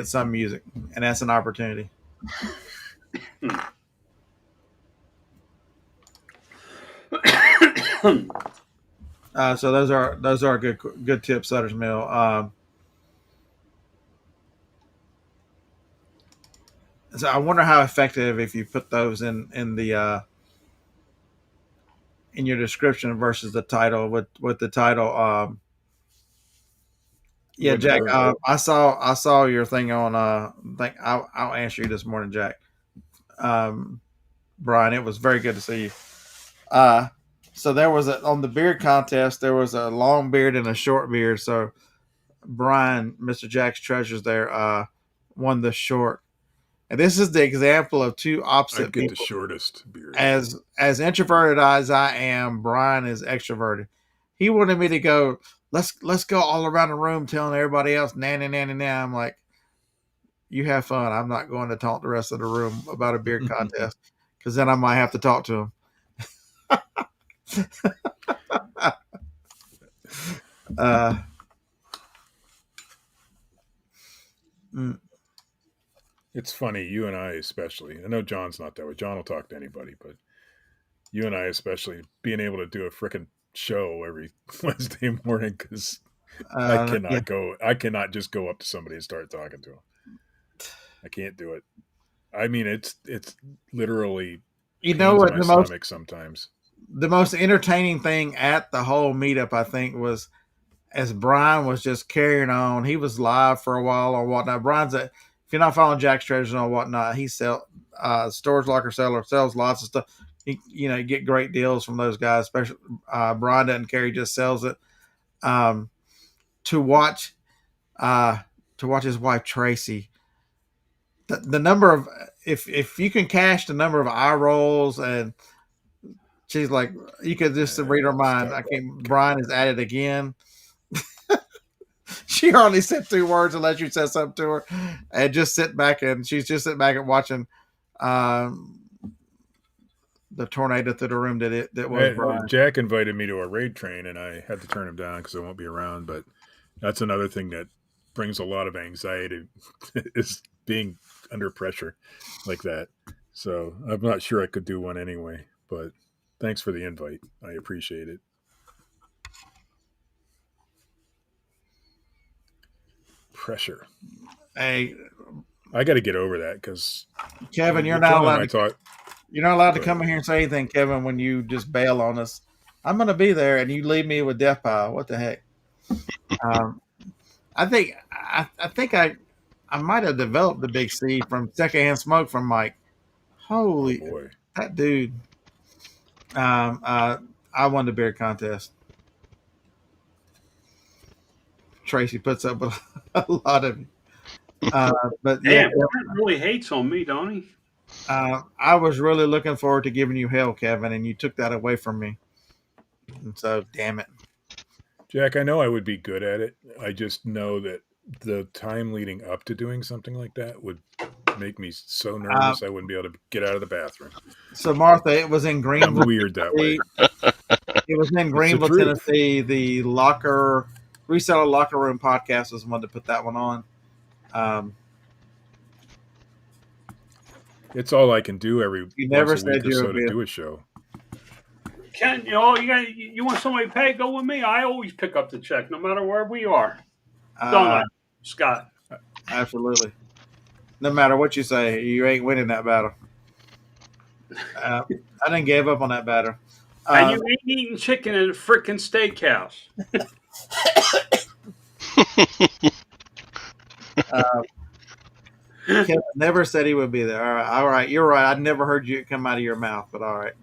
some music, and that's an opportunity. So those are good tips, Sutter's Mill. So I wonder how effective if you put those in the in your description versus the title with the title. Yeah, Jack. I saw your thing on. I'll answer you this morning, Jack. Brian, it was very good to see you. So there was on the beard contest. There was a long beard and a short beard. So Brian, Mr. Jack's Treasures, there won the short. And this is the example of two opposite people. I get the shortest beard. As introverted as I am, Brian is extroverted. He wanted me to go, let's go all around the room telling everybody else, nanny. I'm like, you have fun. I'm not going to talk the rest of the room about a beard contest because then I might have to talk to him. It's funny, you and I especially. I know John's not that way. John will talk to anybody, but you and I especially, being able to do a freaking show every Wednesday morning because I cannot go. I cannot just go up to somebody and start talking to them. I can't do it. I mean, it's literally what stomach sometimes. The most entertaining thing at the whole meetup, I think, was as Brian was just carrying on. He was live for a while or whatnot. Brian's if you're not following Jack's Treasures or whatnot, he sells storage locker seller, sells lots of stuff. You get great deals from those guys. Especially Brian doesn't care; he just sells it. To watch his wife Tracy, the number of if you can cash the number of eye rolls, and she's like, you could just read her mind. Brian is at it again. She hardly said two words unless you said something to her, and just sit back and she's just sitting back and watching the tornado through the room that was Brian. Jack invited me to a raid train, and I had to turn him down because I won't be around. But that's another thing that brings a lot of anxiety is being under pressure like that. So I'm not sure I could do one anyway. But thanks for the invite. I appreciate it. Pressure. Hey, I got to get over that because Kevin, you're not allowed to come in here and say anything, Kevin, when you just bail on us. I'm going to be there, and you leave me with Death Pile. What the heck? I think I might have developed the Big C from secondhand smoke from Mike. Holy boy, that dude! I won the beer contest. Tracy puts up with a lot of but damn, Kevin really hates on me, don't he? I was really looking forward to giving you hell, Kevin, and you took that away from me. And so, damn it. Jack, I know I would be good at it. I just know that the time leading up to doing something like that would make me so nervous I wouldn't be able to get out of the bathroom. So, Martha, it was in Greenville. I'm weird that way. It was in Greenville, Tennessee. The Reseller Locker Room podcast was the one to put that one on. It's all I can do every you never once a week said or so to do a show. Ken, you want somebody to pay? Go with me. I always pick up the check, no matter where we are. Don't I, Scott? Absolutely. No matter what you say, you ain't winning that battle. I didn't give up on that battle. And you ain't eating chicken at a freaking steakhouse. Kevin never said he would be there. All right, you're right. I never heard you come out of your mouth, but all right.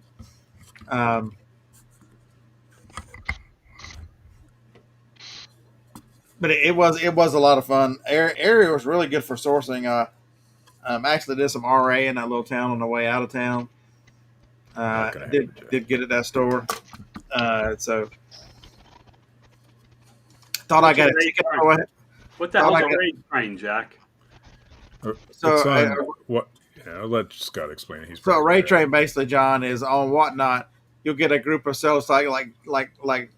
But it was a lot of fun. Area was really good for sourcing. Actually did some RA in that little town on the way out of town. Did get at that store. So thought I got a ticket. What the hell's a raid train, Jack? So what? Yeah, I'll let Scott explain it. So a raid train basically, John, is on Whatnot. You'll get a group of sales like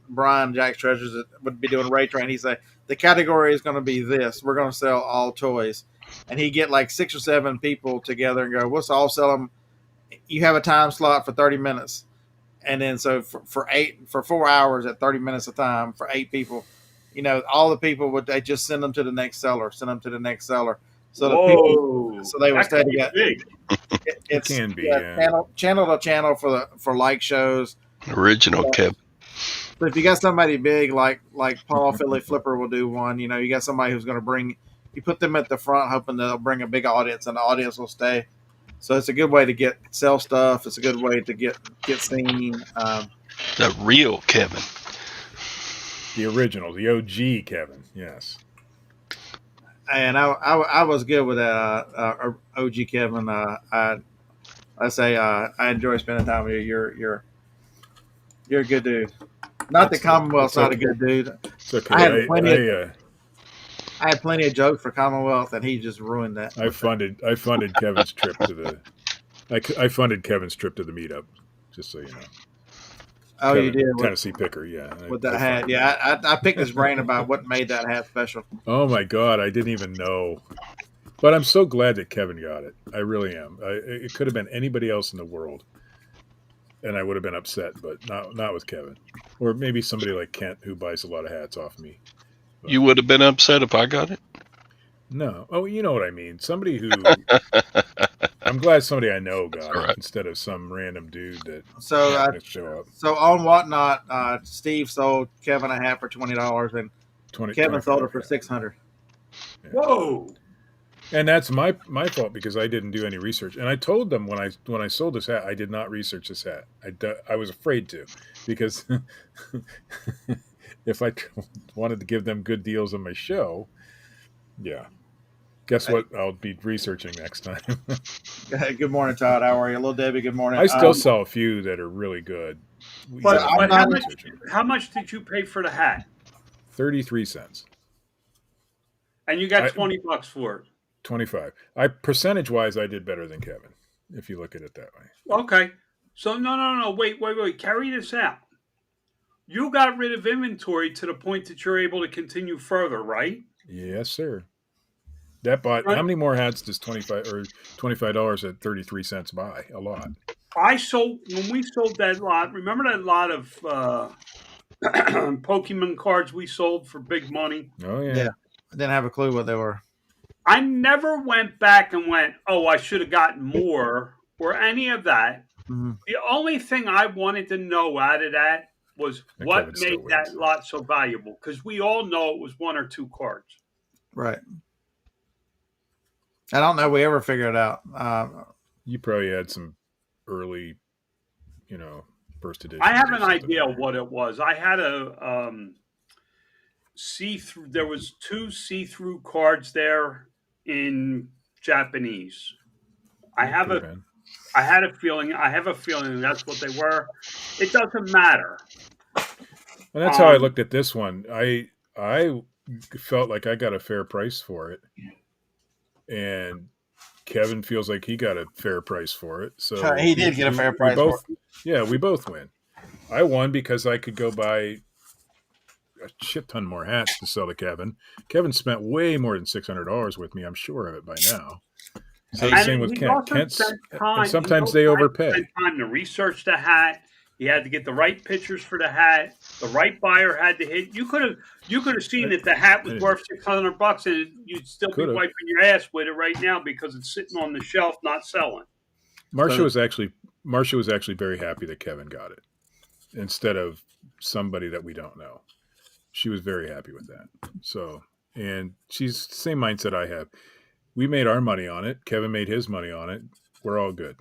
Brian Jack's Treasures that would be doing raid train. He say the category is going to be this. We're going to sell all toys, and he get like 6 or 7 people together and go, we'll all sell them. You have a time slot for 30 minutes, and then so for 4 hours at 30 minutes a time for 8 people, all the people they just send them to the next seller, So the people, they would stay together. It can be channel to channel for like shows. Original Kev. But if you got somebody big like Paul Philly Flipper will do one, you got somebody who's going to you put them at the front, hoping they'll bring a big audience, and the audience will stay. So it's a good way to sell stuff. It's a good way to get seen. The real Kevin. The original, the OG Kevin. Yes. And I was good with that OG Kevin. I enjoy spending time with you. You're a good dude. Not the Commonwealth's not a good dude. It's okay. I had plenty of jokes for Commonwealth, and he just ruined that. I funded Kevin's trip to the. I funded Kevin's trip to the meetup, just so you know. Oh, Kevin, you did Tennessee Picker, yeah. With that hat, yeah. I picked his brain about what made that hat special. Oh my God, I didn't even know. But I'm so glad that Kevin got it. I really am. It could have been anybody else in the world, and I would have been upset, but not with Kevin, or maybe somebody like Kent who buys a lot of hats off me. But you would have been upset if I got it? No. Oh, you know what I mean. Somebody who I'm glad somebody I know got it instead of some random dude that happened to show up. So on Whatnot, Steve sold Kevin a hat for $20, and Kevin sold it for $600. Yeah. Whoa! And that's my fault because I didn't do any research. And I told them when I sold this hat, I did not research this hat. I was afraid to, because if I wanted to give them good deals on my show, yeah. Guess what? I'll be researching next time. Good morning, Todd. How are you? Little Debbie, good morning. I still saw a few that are really good. But how much did you pay for the hat? 33 cents. And you got $20 for it. 25. Percentage-wise, I did better than Kevin, if you look at it that way. Okay. So no. Wait. Carry this out. You got rid of inventory to the point that you're able to continue further, right? Yes, sir. That bought how many more hats does $25 at 33 cents buy? A lot. When we sold that lot. Remember that lot of Pokemon cards we sold for big money? Oh yeah. I didn't have a clue what they were. I never went back and went, oh, I should have gotten more or any of that. Mm-hmm. The only thing I wanted to know out of that was what made that lot so valuable, because we all know it was 1 or 2 cards. Right. I don't know if we ever figured it out. You probably had some early, first edition. I have an idea of what it was. I had a see-through. There was 2 see-through cards there in Japanese. I have a feeling that's what they were. It doesn't matter. And that's how I looked at this one. I felt like I got a fair price for it. And Kevin feels like he got a fair price for it. So he did get a fair price for it. Yeah, we both win. I won because I could go buy a shit ton more hats to sell to Kevin. Kevin spent way more than $600 with me. I'm sure of it by now. So the same with Kent. And sometimes they overpay. Spent time to research the hat. He had to get the right pictures for the hat. The right buyer had to hit. You could have seen that the hat was worth $600, and you'd still be wiping your ass with it right now because it's sitting on the shelf, not selling. Marcia was actually very happy that Kevin got it instead of somebody that we don't know. She was very happy with that. So, and she's the same mindset I have. We made our money on it. Kevin made his money on it. We're all good.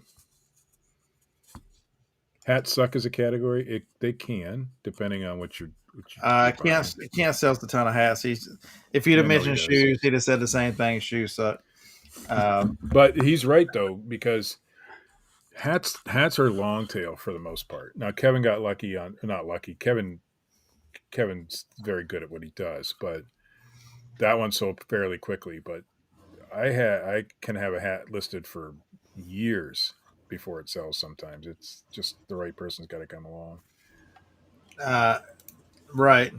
Hats suck as a category. They can, depending on what you're. Can't sell a ton of hats. If you'd have mentioned shoes, he'd have said the same thing. Shoes suck. But he's right though, because hats are long tail for the most part. Now Kevin got lucky on not lucky. Kevin's very good at what he does, but that one sold fairly quickly. But I can have a hat listed for years before it sells. Sometimes it's just the right person's got to come along. Right.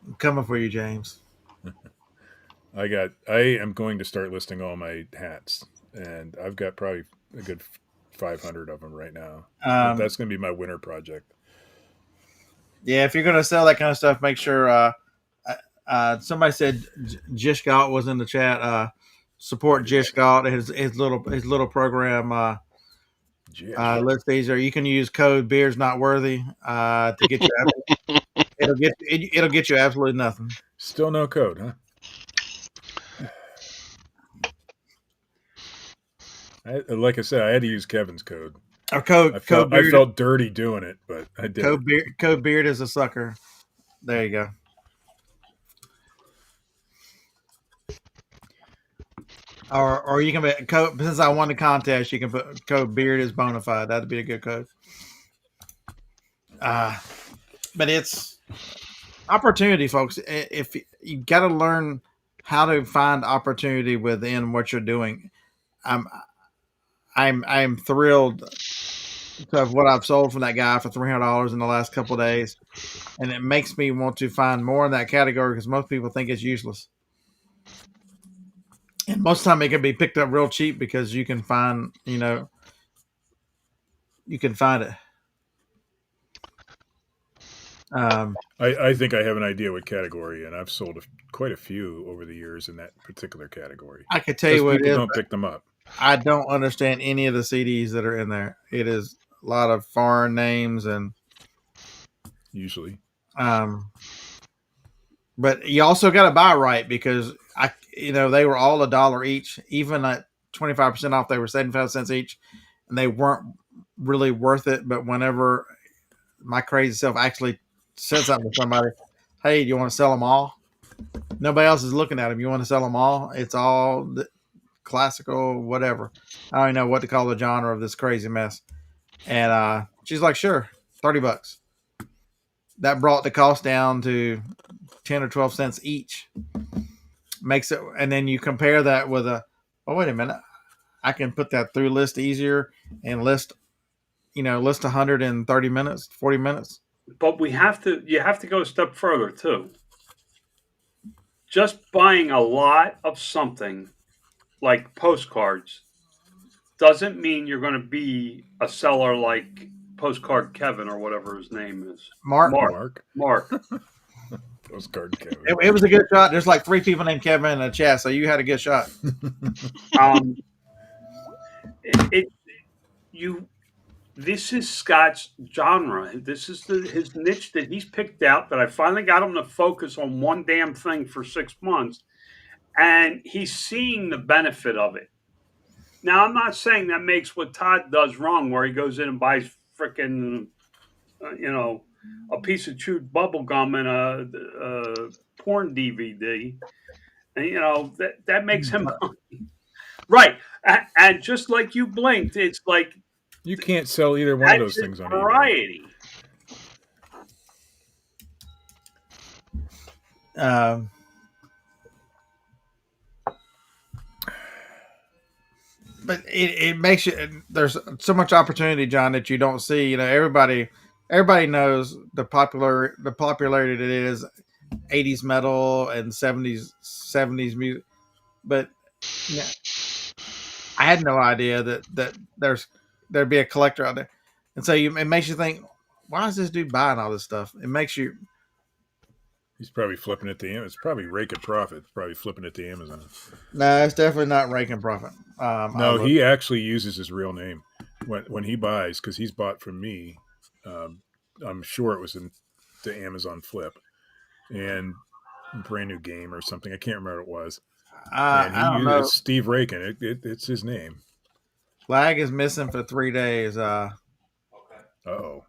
I'm coming for you, James. I am going to start listing all my hats, and I've got probably a good 500 of them right now. That's going to be my winter project. Yeah, if you're going to sell that kind of stuff, make sure. Somebody said Jishgalt was in the chat. Support Jishgalt, his little program. Let's see, you can use code Beers Not Worthy to get you. It'll get you absolutely nothing. Still no code, huh? Like I said, I had to use Kevin's code. Our code. I felt dirty doing it, but I did. Code Beard is a sucker. There you go. Or you can put code, since I won the contest, you can put code Beard is bona fide. That'd be a good code. But it's opportunity, folks. If you got to learn how to find opportunity within what you're doing, I'm thrilled to have what I've sold from that guy for $300 in the last couple of days, and it makes me want to find more in that category because most people think it's useless. And most of the time it can be picked up real cheap because you can find, you can find it. I think I have an idea what category, and I've sold quite a few over the years in that particular category. I could tell you what people don't pick them up. I don't understand any of the CDs that are in there. It is a lot of foreign names and usually. But you also got to buy right because they were all $1 each, even at 25% off. They were 75 cents each, and they weren't really worth it. But whenever my crazy self actually said something to somebody, hey, do you want to sell them all? Nobody else is looking at them. You want to sell them all? It's all classical, whatever. I don't even know what to call the genre of this crazy mess. And she's like, sure, $30. That brought the cost down to 10 or 12 cents each. Makes it, and then you compare that with wait a minute, I can put that through list easier and list 100 in 30 minutes, 40 minutes. But you have to go a step further too. Just buying a lot of something like postcards doesn't mean you're going to be a seller like Postcard Kevin or whatever his name is. Mark. Postcard Kevin. It was a good shot. There's like 3 people named Kevin in the chat, so you had a good shot. This is Scott's genre. This is his niche that he's picked out. That I finally got him to focus on one damn thing for 6 months, and he's seeing the benefit of it. Now, I'm not saying that makes what Todd does wrong, where he goes in and buys frickin', a piece of chewed bubble gum and a porn DVD, and that makes him money. Right. And just like you blinked, it's like you can't sell either one of those things on variety. But it makes you. There's so much opportunity, John, that you don't see. Everybody knows the popularity that it is 80s metal and 70s music, but I had no idea that there'd be a collector out there, and so it makes you think, why is this dude buying all this stuff? It makes you. He's probably flipping it to him. It's probably raking profit. Probably flipping it to Amazon. No, it's definitely not raking profit. No, he actually uses his real name when he buys, because he's bought from me. I'm sure it was in the Amazon Flip and brand new game or something. I can't remember what it was. And I don't know. It's Steve Rakin. It's his name. Flag is missing for 3 days. Uh-oh.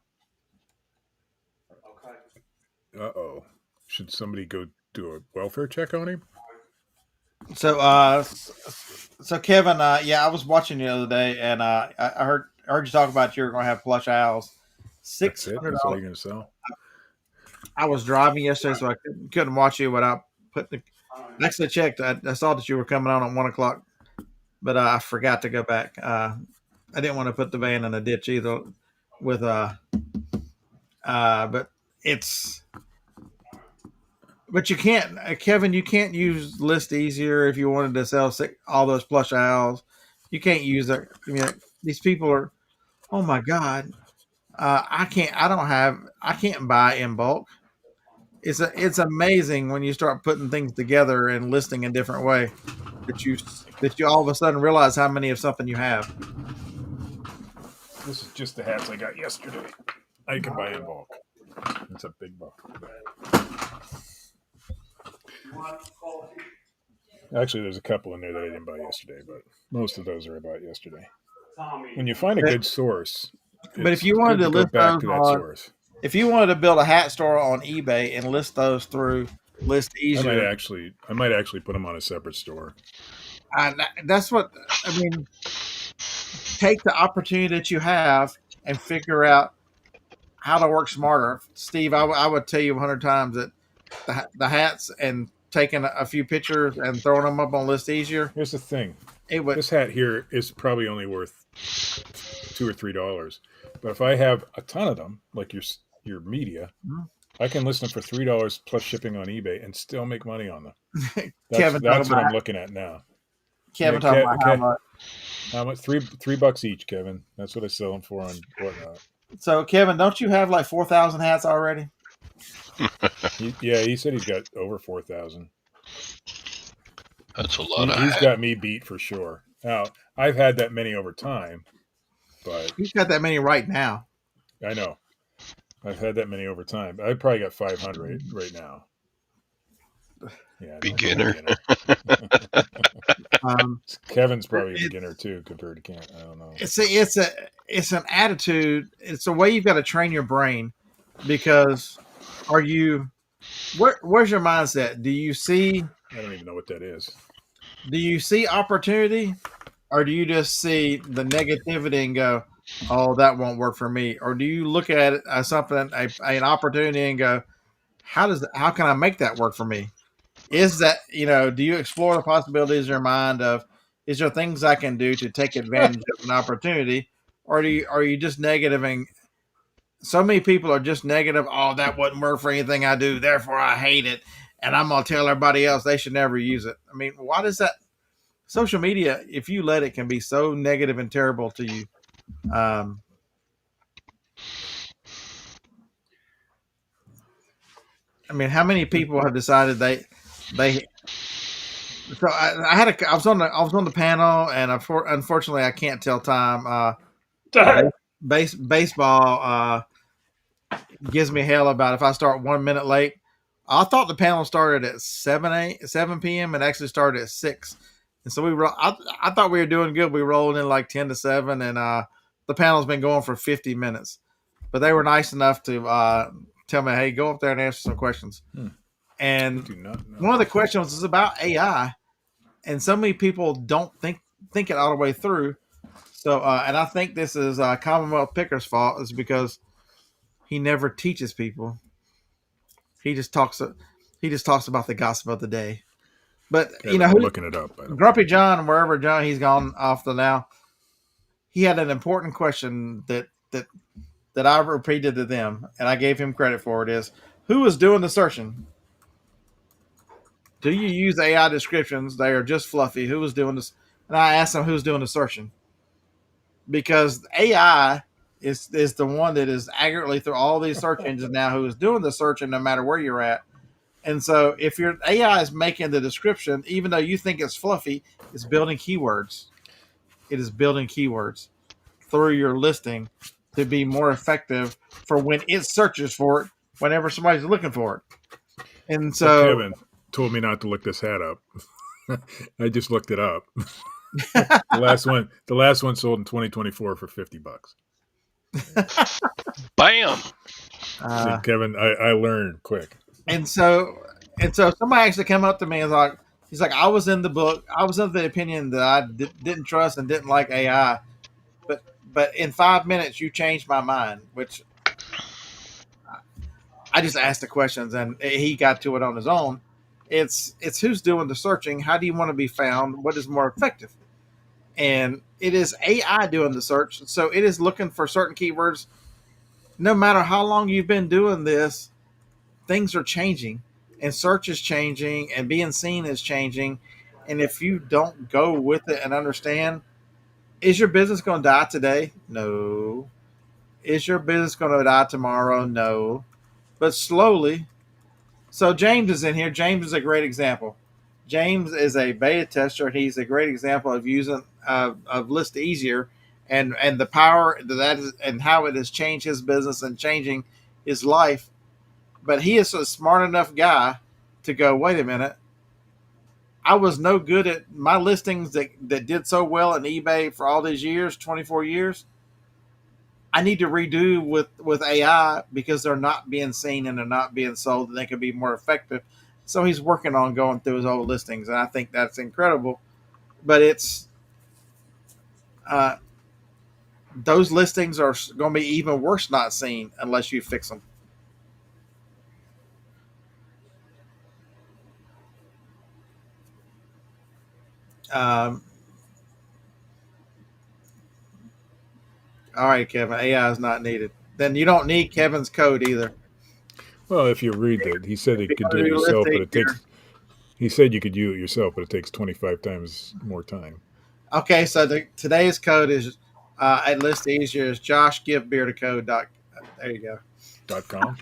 Uh-oh. Should somebody go do a welfare check on him? So Kevin, yeah, I was watching you the other day, and I heard you talk about you were going to have plush owls. $600. That's all you're going to sell? I was driving yesterday, so I couldn't watch you without putting. I actually checked. I saw that you were coming on at 1:00, but I forgot to go back. I didn't want to put the van in a ditch either. With but it's. But you can't, Kevin. You can't use List Easier if you wanted to sell all those plush owls. You can't use it. I mean, these people are. Oh my God, I can't. I can't buy in bulk. It's amazing when you start putting things together and listing in different way that you all of a sudden realize how many of something you have. This is just the hats I got yesterday. I can buy in bulk. It's a big bulk. Actually, there's a couple in there that I didn't buy yesterday, but most of those are I bought yesterday. When you find a good source, but if you wanted to list back those to that source. If you wanted to build a hat store on eBay and list those through List Easier, I might actually put them on a separate store. That's what I mean. Take the opportunity that you have and figure out how to work smarter. Steve, I would tell you 100 times that the hats and taking a few pictures and throwing them up on List Easier. Here's the thing. This hat here is probably only worth $2 or $3. But if I have a ton of them, like your media, I can list them for $3 plus shipping on eBay and still make money on them. That's what I'm looking at now. Kevin, talking about how much? How much? $3 each, Kevin. That's what I sell them for on whatnot. So, Kevin, don't you have like 4,000 hats already? He said he's got over 4,000. That's a lot. He's got me beat for sure. Now, I've had that many over time, but he's got that many right now. I know. I've had that many over time. I probably got 500 right now. Yeah, beginner. Kevin's probably a beginner too compared to Kent. I don't know. It's an attitude. It's a way you've got to train your brain, because where's your mindset? Do you see? I don't even know what that is. Do you see opportunity, or do you just see the negativity and go, "Oh, that won't work for me"? Or do you look at it as something, an opportunity, and go, "How can I make that work for me?" Is that, do you explore the possibilities in your mind of, is there things I can do to take advantage of an opportunity, or are you just negative? And so many people are just negative. Oh, that wouldn't work for anything I do, therefore I hate it, and I'm gonna tell everybody else they should never use it. I mean, why does that? Social media, if you let it, can be so negative and terrible to you. I mean, how many people have decided they so I was on the panel, and unfortunately I can't tell time. Baseball gives me hell about if I start 1 minute late. I thought the panel started at 7 p.m. and actually started at 6. And so I thought we were doing good. We rolled in like 10 to 7, and the panel's been going for 50 minutes. But they were nice enough to tell me, hey, go up there and answer some questions. And one of the questions is about AI, and so many people don't think it all the way through. So, and I think this is Commonwealth Picker's fault, is because he never teaches people. He just talks about the gossip of the day. But I'm looking it up. Grumpy John, wherever John, he's gone off the now. He had an important question that I repeated to them, and I gave him credit for it. Is, who is doing the searching? Do you use AI descriptions? They are just fluffy. Who was doing this? And I asked him who's doing the searching, because AI is the one that is accurately through all these search engines now, who is doing the searching no matter where you're at. And so if your AI is making the description, even though you think it's fluffy, it's building keywords. It is building keywords through your listing to be more effective for when it searches for it whenever somebody's looking for it. And so well, Kevin told me not to look this hat up. I just looked it up. the last one sold in 2024 for $50. Bam. See, Kevin, I learned quick. And so somebody actually came up to me and he's like, I was in the book. I was of the opinion that I didn't trust and didn't like AI, but in 5 minutes you changed my mind, which I just asked the questions and he got to it on his own. It's who's doing the searching. How do you want to be found? What is more effective? And it is AI doing the search. So it is looking for certain keywords. No matter how long you've been doing this, things are changing and search is changing and being seen is changing. And if you don't go with it and understand, is your business going to die today? No. Is your business going to die tomorrow? No. But slowly. So James is in here. James is a great example. James is a beta tester. He's a great example of using of List Easier and the power that is and how it has changed his business and changing his life. But he is a smart enough guy to go, wait a minute. I was no good at my listings that did so well in eBay for all these years, 24 years. I need to redo with AI because they're not being seen and they're not being sold and they can be more effective. So he's working on going through his old listings, and I think that's incredible. But it's those listings are going to be even worse not seen unless you fix them. All right, Kevin, AI is not needed. Then you don't need Kevin's code either. Well, if you read it, he said he could do it yourself, but it takes. He said you could do it yourself, but it takes 25 times more time. Okay, so today's code is at List Easier is Josh give beer to code. There you go. .com.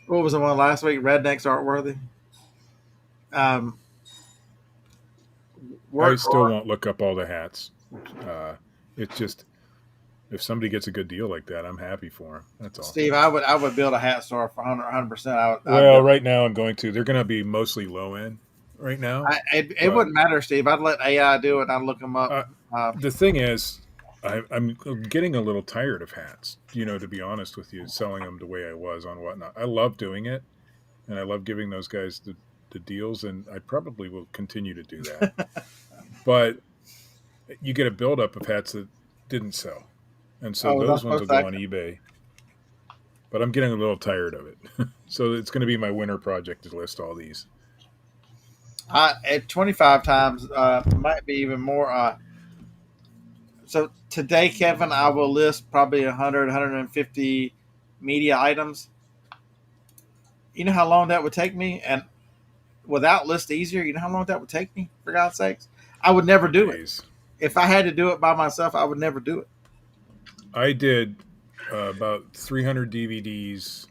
What was the one last week? Rednecks aren't worthy. I still won't look up all the hats. It's just if somebody gets a good deal like that, I'm happy for them. That's all. Steve, I would build a hat store for 100%. Well, right now I'm going to. They're going to be mostly low end right now. It wouldn't matter, Steve. I'd let AI do it. I'd look them up. The thing is, I'm getting a little tired of hats, to be honest with you, selling them the way I was on Whatnot. I love doing it, and I love giving those guys the deals, and I probably will continue to do that. But you get a buildup of hats that didn't sell, and so those ones will go on eBay. But I'm getting a little tired of it. So it's going to be my winter project to list all these. At 25 times, might be even more. So today, Kevin, I will list probably 100, 150 media items. You know how long that would take me? And without List Easier, you know how long that would take me, for God's sakes? I would never do it. If I had to do it by myself, I would never do it. I did about 300 DVDs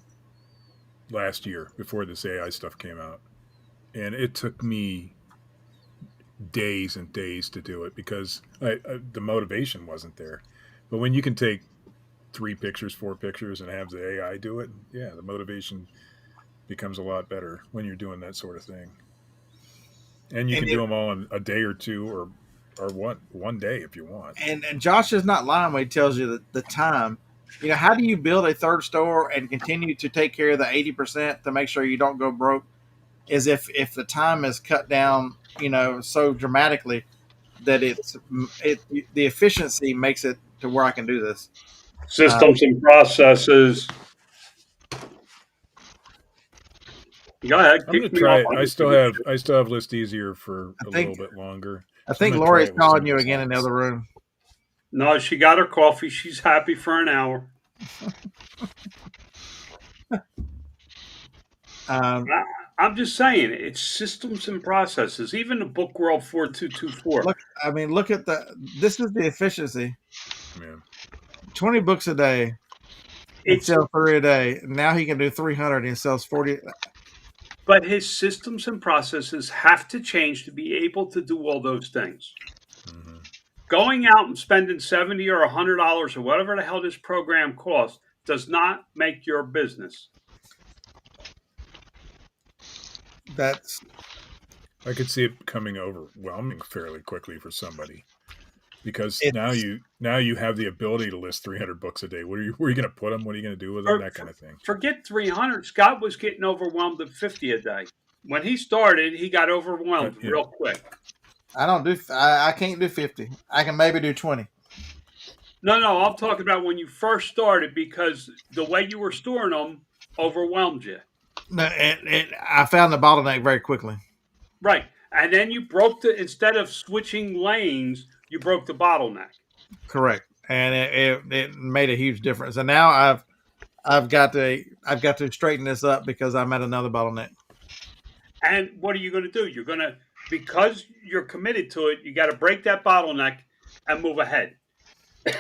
last year before this AI stuff came out. And it took me days and days to do it because the motivation wasn't there. But when you can take 3 pictures, 4 pictures, and have the AI do it, yeah, the motivation becomes a lot better when you're doing that sort of thing. And you can do them all in a day or two or one day if you want. And Josh is not lying when he tells you the time. How do you build a third store and continue to take care of the 80% to make sure you don't go broke? Is if the time is cut down, so dramatically that the efficiency makes it to where I can do this. Systems and processes. Go ahead. I'm going to try it. I still have List Easier for a little bit longer. I think Lori's calling you again in the other room. No, she got her coffee. She's happy for an hour. I'm just saying, it's systems and processes. Even the book world 4224. Look at this is the efficiency. Yeah. 20 books a day. And sell 3 a day. Now he can do 300 and sells 40. But his systems and processes have to change to be able to do all those things. Mm-hmm. Going out and spending $70 or $100 or whatever the hell this program costs does not make your business. I could see it coming overwhelming fairly quickly for somebody, because now you have the ability to list 300 books a day. Where are you going to put them? What are you going to do with them? That kind of thing. Forget 300. Scott was getting overwhelmed at 50 a day. When he started, he got overwhelmed real quick. I can't do 50. I can maybe do 20. No, I'm talking about when you first started, because the way you were storing them overwhelmed you. No, I found the bottleneck very quickly. Right. And then you broke instead of switching lanes, you broke the bottleneck. Correct. And it made a huge difference. And now I've got to straighten this up because I'm at another bottleneck. And what are you going to do? You're going to, because you're committed to it, you got to break that bottleneck and move ahead.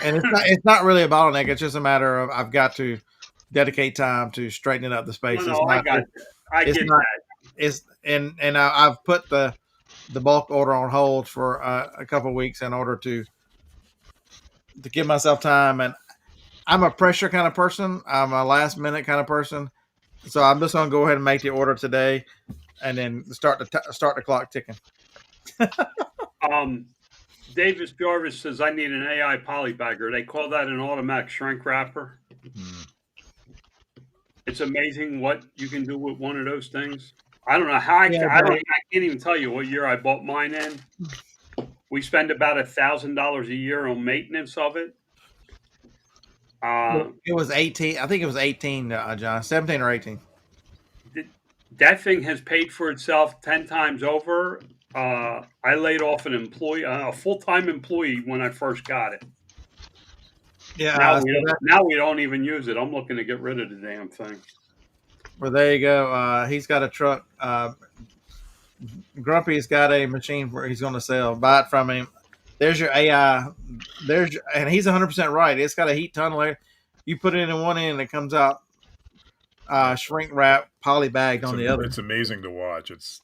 And it's not really a bottleneck. It's just a matter of I've got to dedicate time to straightening up the space. I get that. I've put the bulk order on hold for a couple of weeks in order to give myself time. And I'm a pressure kind of person. I'm a last minute kind of person. So I'm just going to go ahead and make the order today, and then start the clock ticking. Davis Jarvis says, I need an AI polybagger. They call that an automatic shrink wrapper. Mm. It's amazing what you can do with one of those things. I don't know how I can't even tell you what year I bought mine in. We spend about $1,000 a year on maintenance of it. It was 18. I think it was 18, John, 17 or 18. That thing has paid for itself 10 times over. I laid off an employee, a full-time employee, when I first got it. Yeah. Now we don't even use it. I'm looking to get rid of the damn thing. Well, there you go. He's got a truck. Grumpy's got a machine where he's going to sell. Buy it from him. There's your AI. And he's 100% right. It's got a heat tunnel. You put it in one end, and it comes out shrink wrap, poly bagged on the other. It's amazing to watch. It's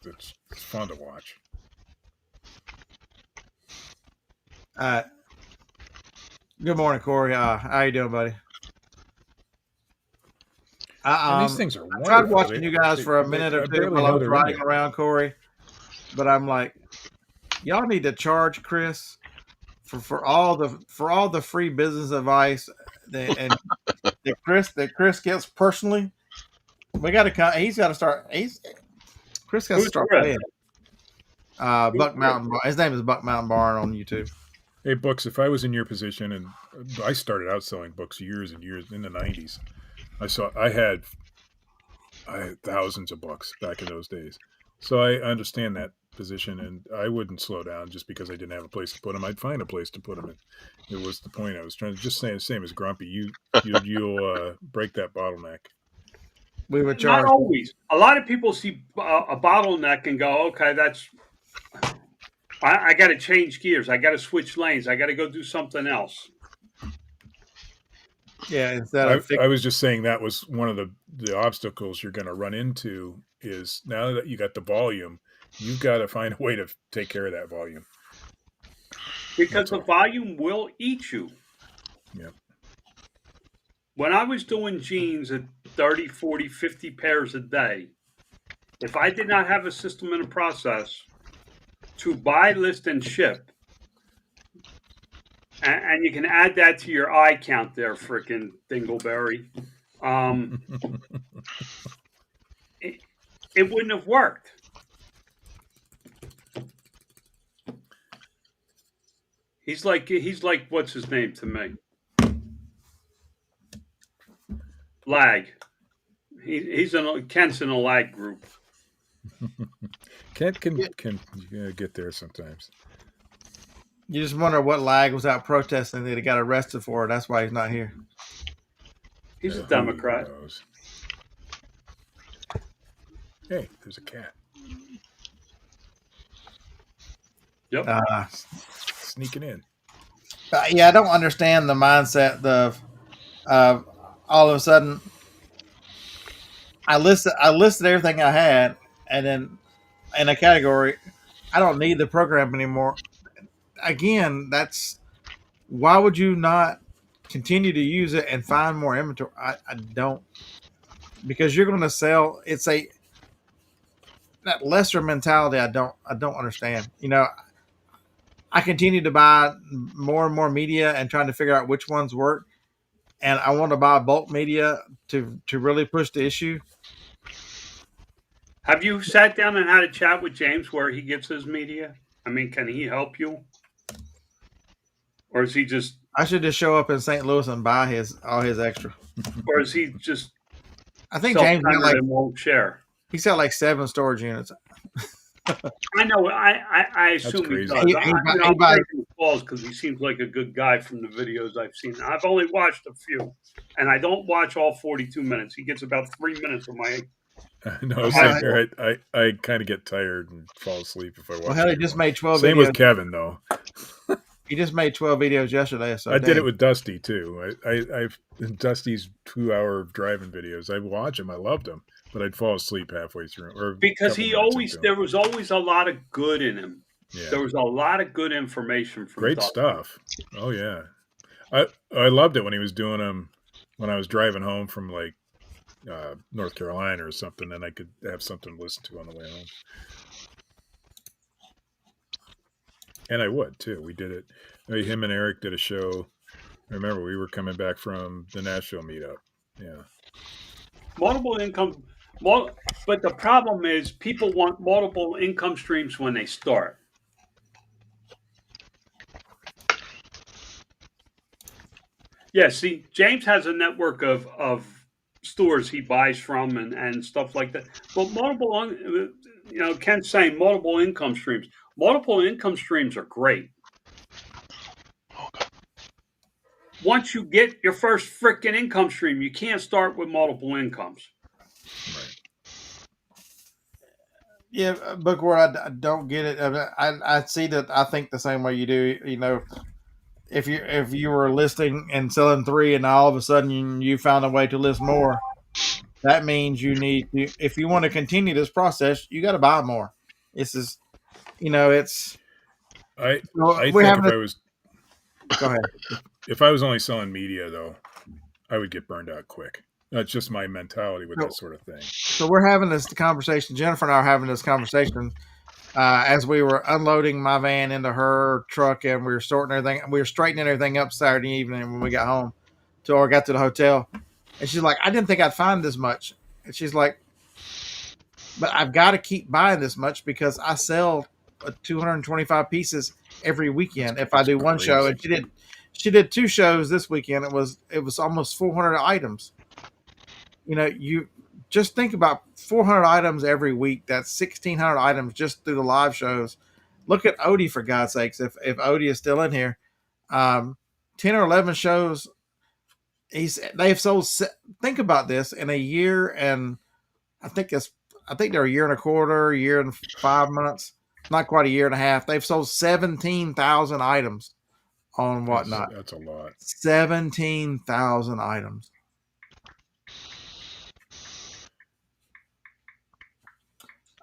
fun to watch. Good morning, Corey. How you doing, buddy? These things are wonderful. I tried watching you guys for a minute or two while I was riding around, Corey, but I'm like, y'all need to charge Chris for all the free business advice that Chris gets personally. We got to come. He's got to start. Chris got to start playing. Buck Mountain. His name is Buck Mountain Barn on YouTube. Hey, Books, if I was in your position, and I started out selling books years and years in the 90s, I had thousands of books back in those days. So I understand that position, and I wouldn't slow down just because I didn't have a place to put them. I'd find a place to put them in. It was the point I was trying to just say. The same as Grumpy, you'll break that bottleneck. We would charge. Not always. A lot of people see a bottleneck and go, "Okay, that's." I got to change gears. I got to switch lanes. I got to go do something else. Yeah, I was just saying that was one of the obstacles you're going to run into is now that you got the volume, you've got to find a way to take care of that volume. Because the volume will eat you. Yeah. When I was doing jeans at 30, 40, 50 pairs a day, if I did not have a system and a process to buy, list, and ship, and you can add that to your eye count there, frickin' Dingleberry, it wouldn't have worked. He's like what's his name to me? Lag. Kent's in a lag group. Kent can get there sometimes. You just wonder what Lag was out protesting that he got arrested for. That's why he's not here. He's a Democrat. Hey, there's a cat. Yep. Sneaking in. Yeah, I don't understand the mindset of all of a sudden I listed everything I had, and then in a category, I don't need the program anymore. Again, that's why would you not continue to use it and find more inventory? I don't, because you're going to sell. It's a that lesser mentality. I don't understand. I continue to buy more and more media and trying to figure out which ones work, and I want to buy bulk media to really push the issue. Have you sat down and had a chat with James where he gets his media? I mean, can he help you? Or is he just I should just show up in St. Louis and buy all his extra. or is he just I think James got and won't share? he's got like 7 storage units. I know. I assume he does. I'm taking calls because he seems like a good guy from the videos I've seen. I've only watched a few, and I don't watch all 42 minutes. He gets about 3 minutes of my. No, same here. I kind of get tired and fall asleep if I watch. Well, hell, he just made 12. Same videos. with Kevin though. He just made 12 videos yesterday. So I did it with Dusty too. I've Dusty's 2-hour driving videos. I watch them. I loved them, but I'd fall asleep halfway through. Or because there was always a lot of good in him. Yeah. There was a lot of good information from great Dusty. stuff. Oh yeah, I loved it when he was doing them when I was driving home from like North Carolina or something, and I could have something to listen to on the way home. And I would too. We did it. Him and Eric did a show. I remember we were coming back from the Nashville meetup. Yeah. Multiple income, but the problem is people want multiple income streams when they start. Yeah, see, James has a network of stores he buys from and stuff like that. But Ken's saying multiple income streams. Multiple income streams are great. Once you get your first freaking income stream, you can't start with multiple incomes. Right. Yeah, Bookworm, I don't get it. I see that. I think the same way you do. If you were listing and selling 3, and all of a sudden you found a way to list more, that means you need to. If you want to continue this process, you got to buy more. This is, it's. I think if I was. Go ahead. If I was only selling media, though, I would get burned out quick. That's just my mentality with that sort of thing. So we're having this conversation. Jennifer and I are having this conversation as we were unloading my van into her truck, and we were sorting everything. We were straightening everything up Saturday evening when we got home, till I got to the hotel. And she's like, "I didn't think I'd find this much." And she's like, "But I've got to keep buying this much because I sell 225 pieces every weekend if I do one show." And she did 2 shows this weekend. It was almost 400 items. You just think about 400 items every week. That's 1,600 items just through the live shows. Look at Odie, for God's sakes. If Odie is still in here, 10 or 11 shows. They've sold. Think about this in a year, and I think they're a year and a quarter, a year and 5 months, not quite a year and a half. They've sold 17,000 items on whatnot. That's a lot. 17,000 items.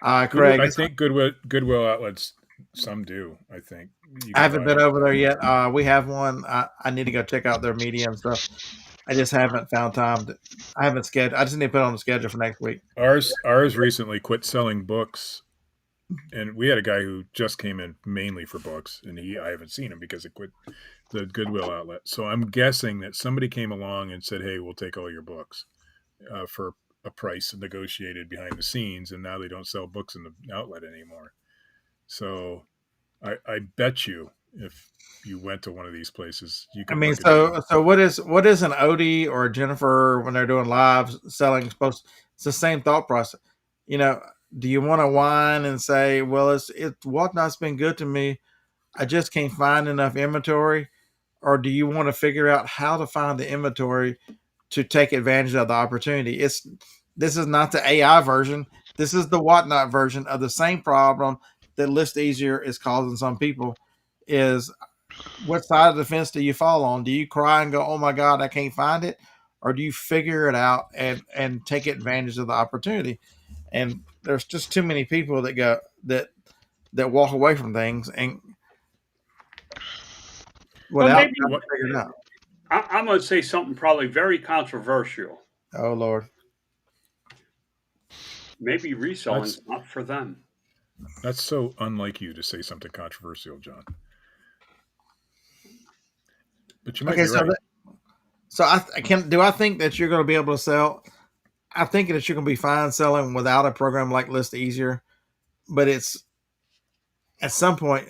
Craig, I think Goodwill outlets, some do. I think I haven't been over there yet. We have one. I need to go check out their media and stuff. I just haven't found time. I haven't scheduled. I just need to put it on the schedule for next week. Ours recently quit selling books, and we had a guy who just came in mainly for books, and I haven't seen him because it quit the Goodwill outlet. So I'm guessing that somebody came along and said, "Hey, we'll take all your books for a price negotiated behind the scenes," and now they don't sell books in the outlet anymore. So I bet you if you went to one of these places, you could. So what is an Odie or a Jennifer when they're doing live selling supposed? It's the same thought process. Do you want to whine and say, "Well, it's Whatnot's been good to me. I just can't find enough inventory," or do you want to figure out how to find the inventory to take advantage of the opportunity? This is not the AI version. This is the Whatnot version of the same problem that List Easier is causing some people. Is what side of the fence do you fall on? Do you cry and go, "Oh my God, I can't find it," or do you figure it out and take advantage of the opportunity? And there's just too many people that go that walk away from things and without maybe trying to figure it out. I'm going to say something probably very controversial. Oh Lord. Maybe reselling's not for them. That's so unlike you to say something controversial, John. But you might be right. So I think that you're going to be able to sell. I think that you're going to be fine selling without a program like List Easier, but it's at some point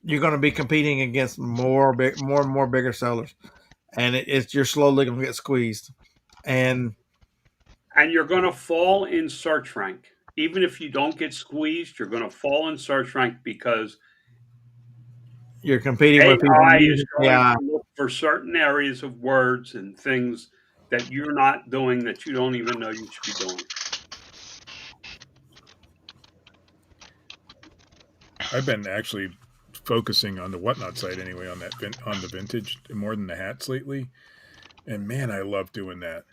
you're going to be competing against more and more bigger sellers, and you're slowly going to get squeezed, and you're going to fall in search rank. Even if you don't get squeezed, you're going to fall in search rank because you're competing AI with people. is going to look for certain areas of words and things that you're not doing that you don't even know you should be doing. I've been actually focusing on the Whatnot site anyway, on the vintage more than the hats lately, and man, I love doing that.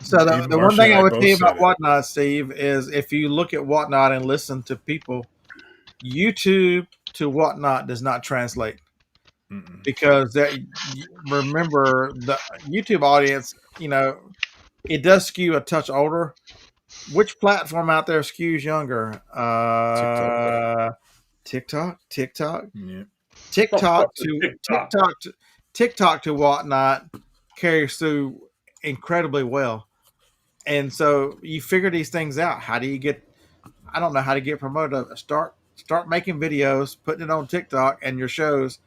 So the one thing I would tell you about Whatnot, Steve, is if you look at Whatnot and listen to people, YouTube to Whatnot does not translate. Because remember the YouTube audience, it does skew a touch older. Which platform out there skews younger? TikTok. Yeah. TikTok to Whatnot carries through incredibly well. And so you figure these things out. How do you get? I don't know how to get promoted. Start making videos, putting it on TikTok and your shows.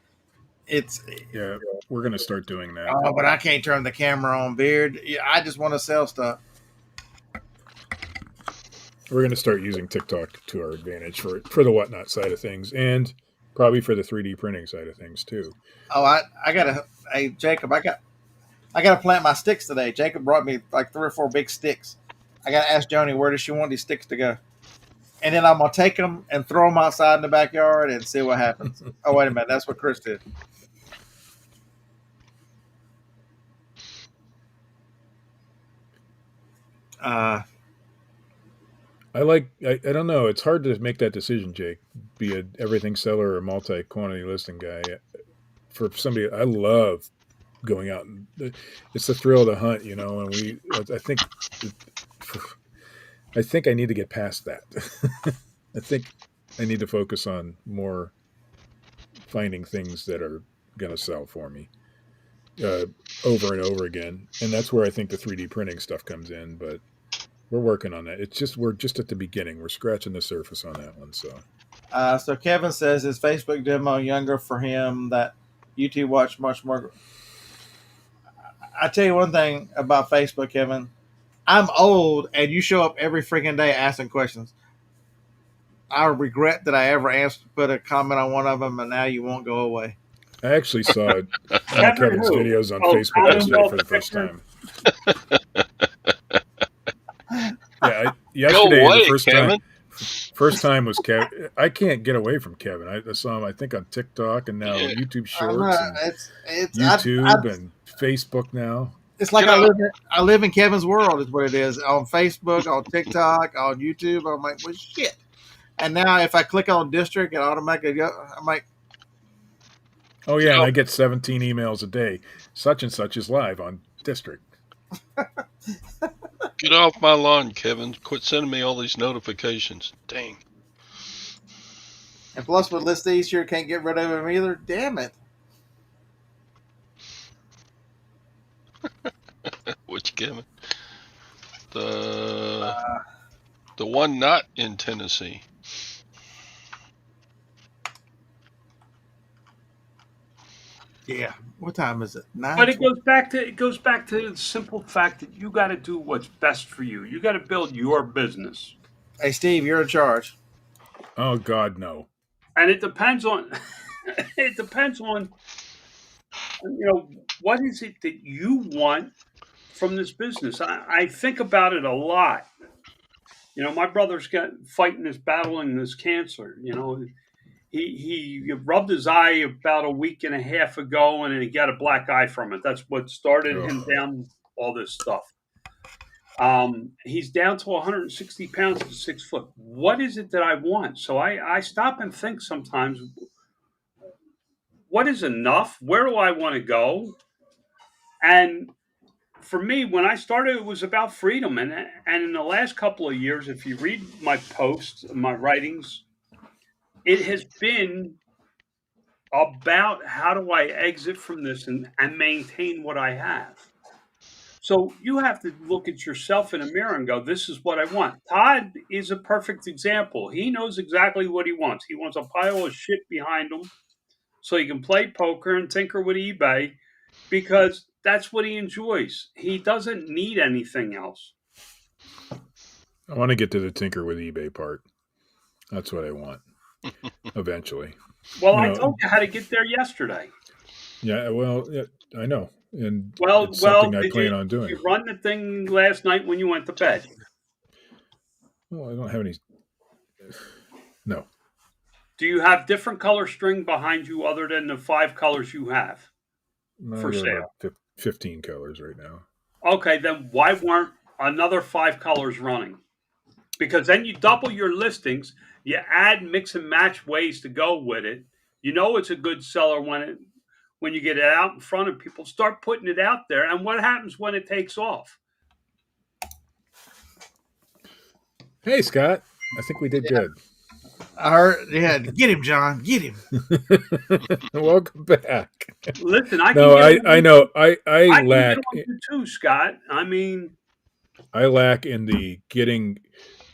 We're gonna start doing that. Oh, but I can't turn the camera on, Beard. I just want to sell stuff. We're gonna start using TikTok to our advantage for the Whatnot side of things, and probably for the 3D printing side of things too. Oh, I gotta. Hey, Jacob, I gotta plant my sticks today. Jacob brought me like 3 or 4 big sticks. I gotta ask Joni where does she want these sticks to go, and then I'm gonna take them and throw them outside in the backyard and see what happens. Oh, wait a minute, that's what Chris did. I don't know. It's hard to make that decision, Jake. Be an everything seller or multi-quantity listing guy. For somebody, I love going out. It's the thrill of the hunt, And I think I need to get past that. I think I need to focus on more finding things that are going to sell for me over and over again, and that's where I think the 3D printing stuff comes in. But we're working on that. We're just at the beginning. We're scratching the surface on that one. So Kevin says his Facebook demo younger for him, that YouTube watch much more. I tell you one thing about Facebook, Kevin. I'm old, and you show up every freaking day asking questions. I regret that I ever put a comment on one of them, and now you won't go away. I actually saw Kevin's videos on Facebook yesterday for the first time. Yesterday, go away, the first Kevin. time. First time was Kevin. I can't get away from Kevin. I saw him, I think, on TikTok and now YouTube Shorts, and YouTube and Facebook now. It's like I live in Kevin's world, is what it is. On Facebook, on TikTok, on YouTube. I'm like, well, shit. And now if I click on district, it automatically goes. I'm like, oh yeah, and I get 17 emails a day. Such and such is live on district. Get off my lawn, Kevin. Quit sending me all these notifications. Dang. And plus with List Easier, can't get rid of him either. Damn it. Which Kevin? The one not in Tennessee. Yeah. What time is it? 9. But it goes back to the simple fact that you got to do what's best for you. You got to build your business. Hey, Steve, you're in charge. Oh God, no. And it depends on what is it that you want from this business. I think about it a lot. My brother's fighting this battle in this cancer. He rubbed his eye about a week and a half ago, and he got a black eye from it. That's what started him down all this stuff. He's down to 160 pounds at 6 foot. What is it that I want? So I stop and think sometimes, what is enough? Where do I want to go? And for me, when I started, it was about freedom. And in the last couple of years, if you read my posts, my writings, it has been about how do I exit from this and maintain what I have. So you have to look at yourself in a mirror and go, this is what I want. Todd is a perfect example. He knows exactly what he wants. He wants a pile of shit behind him so he can play poker and tinker with eBay because that's what he enjoys. He doesn't need anything else. I want to get to the tinker with eBay part. That's what I want eventually. Well, I told you how to get there yesterday. Yeah, well, I know. And it's something I plan on doing. Did you run the thing last night when you went to bed? Well, I don't have any. No. Do you have different color string behind you other than the 5 colors you have for sale? 15 colors right now. Okay, then why weren't another 5 colors running? Because then you double your listings. You add mix and match ways to go with it. It's a good seller when you get it out in front of people, start putting it out there. And what happens when it takes off? Hey, Scott. I think we did good. I heard, get him, John. Get him. Welcome back. Listen, I know. I lack too, Scott. I mean, I lack in the getting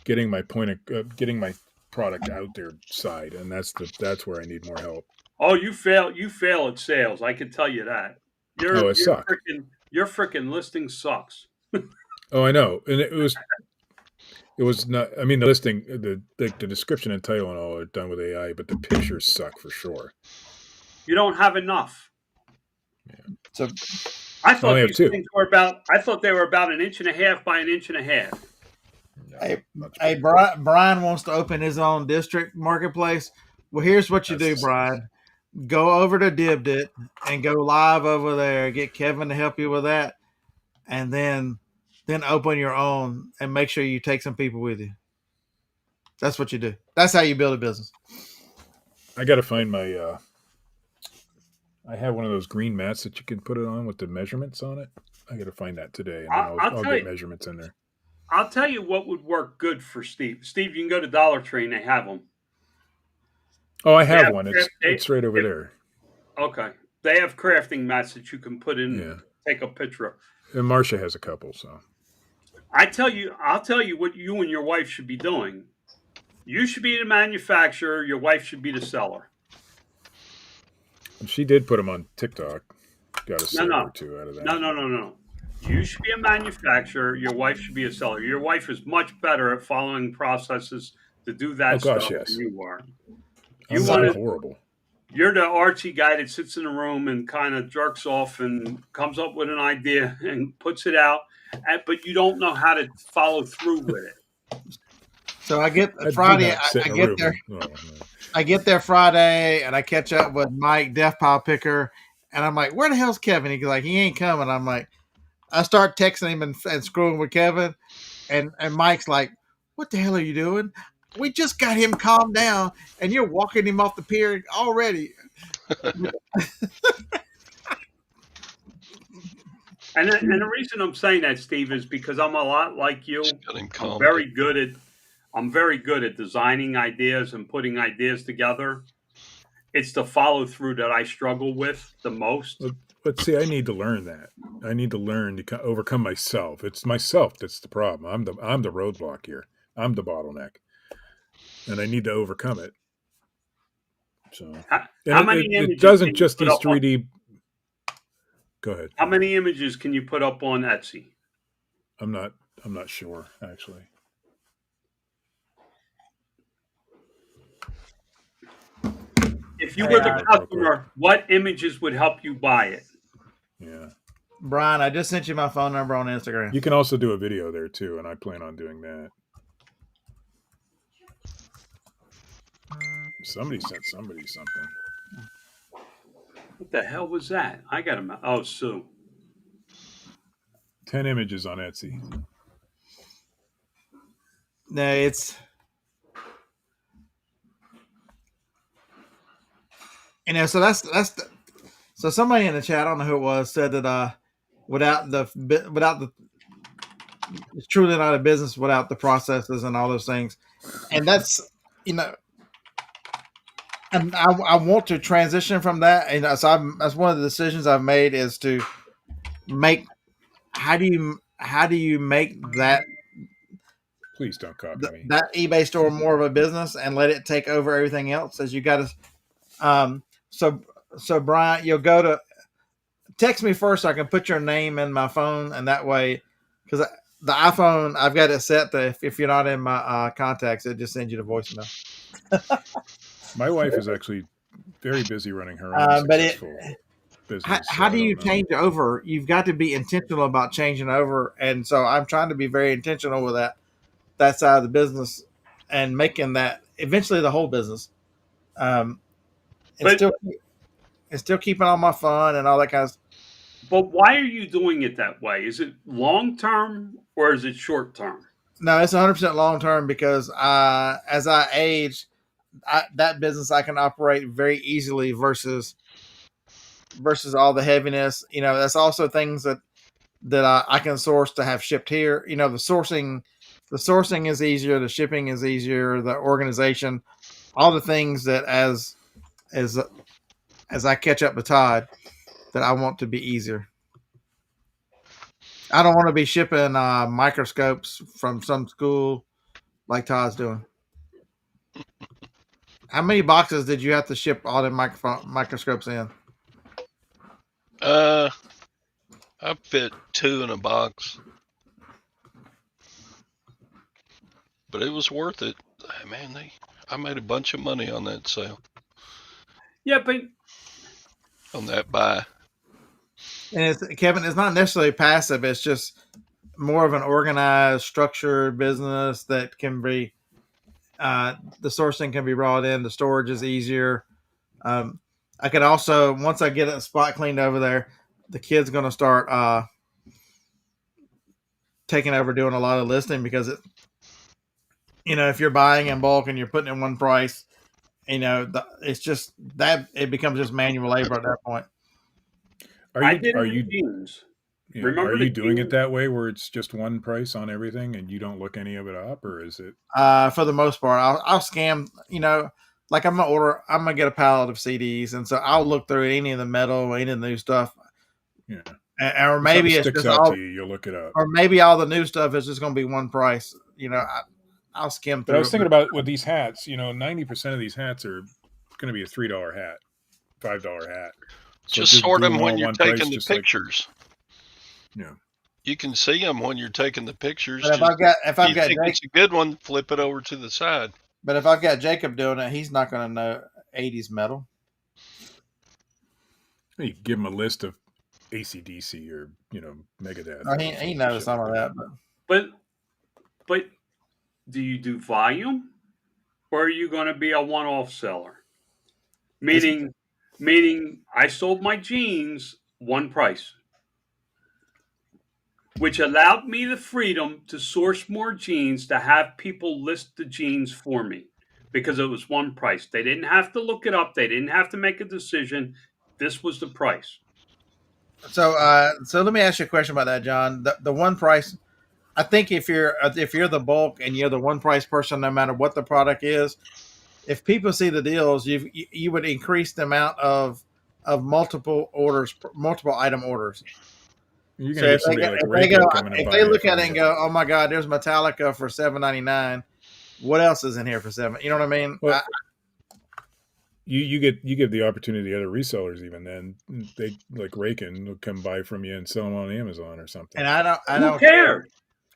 my getting my product out there side, and that's where I need more help. Oh, you fail at sales. I can tell you that. Your freaking listing sucks. Oh, I know. And it was not, I mean, the listing, the description and title and all are done with AI, but the pictures suck for sure. You don't have enough. Yeah. So I thought these things were I thought they were about 1.5 inches by 1.5 inches. No, hey, Brian wants to open his own district marketplace. Well, here's what you do, Brian. Go over to Dibdit and go live over there. Get Kevin to help you with that, and then open your own and make sure you take some people with you. That's what you do. That's how you build a business. I got to find my. I have one of those green mats that you can put it on with the measurements on it. I got to find that today, and I'll get measurements in there. I'll tell you what would work good for Steve. Steve, you can go to Dollar Tree and they have them. Oh, I have one. It's right over there. Okay. They have crafting mats that you can put in, take a picture of. And Marcia has a couple, so. I'll tell you what you and your wife should be doing. You should be the manufacturer. Your wife should be the seller. She did put them on TikTok. Got a sale or two out of that. No. You should be a manufacturer. Your wife should be a seller. Your wife is much better at following processes to do that stuff than you are. I'm horrible. You're the artsy guy that sits in a room and kind of jerks off and comes up with an idea and puts it out, but you don't know how to follow through with it. So I get Friday. I get there Friday, and I catch up with Mike, Death Pile Picker, and I'm like, "Where the hell's Kevin?" He's like, "He ain't coming." I'm like, I start texting him and screwing with Kevin, and Mike's like, "What the hell are you doing? We just got him calmed down, and you're walking him off the pier already." And the reason I'm saying that, Steve, is because I'm a lot like you. I'm very good at designing ideas and putting ideas together. It's the follow through that I struggle with the most. But see, I need to learn that. I need to learn to overcome myself. It's myself that's the problem. I'm the roadblock here. I'm the bottleneck, and I need to overcome it. So, how many images? It doesn't just these 3D. Go ahead. How many images can you put up on Etsy? I'm not sure actually. If you were the customer, what images would help you buy it? Yeah. Brian, I just sent you my phone number on Instagram. You can also do a video there too, and I plan on doing that. Somebody sent somebody something. What the hell was that? I got him. Oh, Sue. 10 images on Etsy. No, it's so so somebody in the chat, I don't know who it was, said that without the it's truly not a business without the processes and all those things, and that's and I want to transition from that, and so that's one of the decisions I've made is to make how do you make that Please don't copy me. that eBay store more of a business and let it take over everything else? As you got to so Brian, you'll go to text me first so I can put your name in my phone, and that way, because the iPhone I've got it set to if you're not in my contacts, it just sends you the voicemail. My wife is actually very busy running her own successful business. How do you change over? You've got to be intentional about changing over, and so I'm trying to be very intentional with that side of the business and making that eventually the whole business. It's still keeping all my fun and all that kind of stuff. But why are you doing it that way? Is it long term or is it short term? No, it's 100% long term because as I age, that business I can operate very easily versus all the heaviness. That's also things that I can source to have shipped here. The sourcing is easier, the shipping is easier, the organization, all the things that as I catch up with Todd, that I want to be easier. I don't want to be shipping microscopes from some school like Todd's doing. How many boxes did you have to ship all the microscopes in? I fit 2 in a box, but it was worth it. Man, I made a bunch of money on that sale. Yeah, but on that buy. And Kevin, it's not necessarily passive. It's just more of an organized, structured business that can be. The sourcing can be brought in. The storage is easier. I could also, once I get a spot cleaned over there, the kid's going to start taking over doing a lot of listing because if you're buying in bulk and you're putting in one price, it's just that it becomes just manual labor at that point. Are you doing it that way where it's just one price on everything and you don't look any of it up, or is it? For the most part, I'll scan. Like I'm gonna get a pallet of CDs, and so I'll look through any of the metal, any of the new stuff. Yeah. Or maybe it's just all, you'll look it up. Or maybe all the new stuff is just going to be one price. I'll skim through. But I was thinking about with these hats. 90% of these hats are going to be a $3 hat, $5 hat. So just sort them when you're taking the pictures. You can see them when you're taking the pictures. But if I've got it's a good one, flip it over to the side. But if I've got Jacob doing it, he's not going to know 80s metal. You give him a list of AC/DC or Megadeth. Oh, he knows some of that, but do you do volume, or are you going to be a one-off seller? Meaning, I sold my jeans one price, which allowed me the freedom to source more jeans to have people list the jeans for me because it was one price. They didn't have to look it up. They didn't have to make a decision. This was the price. So let me ask you a question about that, John. The one price, I think if you're the bulk and you're the one price person, no matter what the product is, if people see the deals, you would increase the amount of multiple item orders. You're gonna get somebody like Reselling coming and if they look at it and go, "Oh my God, there's Metallica for $7.99. What else is in here for $7?" You know what I mean? Well, you give the opportunity to other resellers, even then they like Raken will come buy from you and sell them on Amazon or something. And I don't care.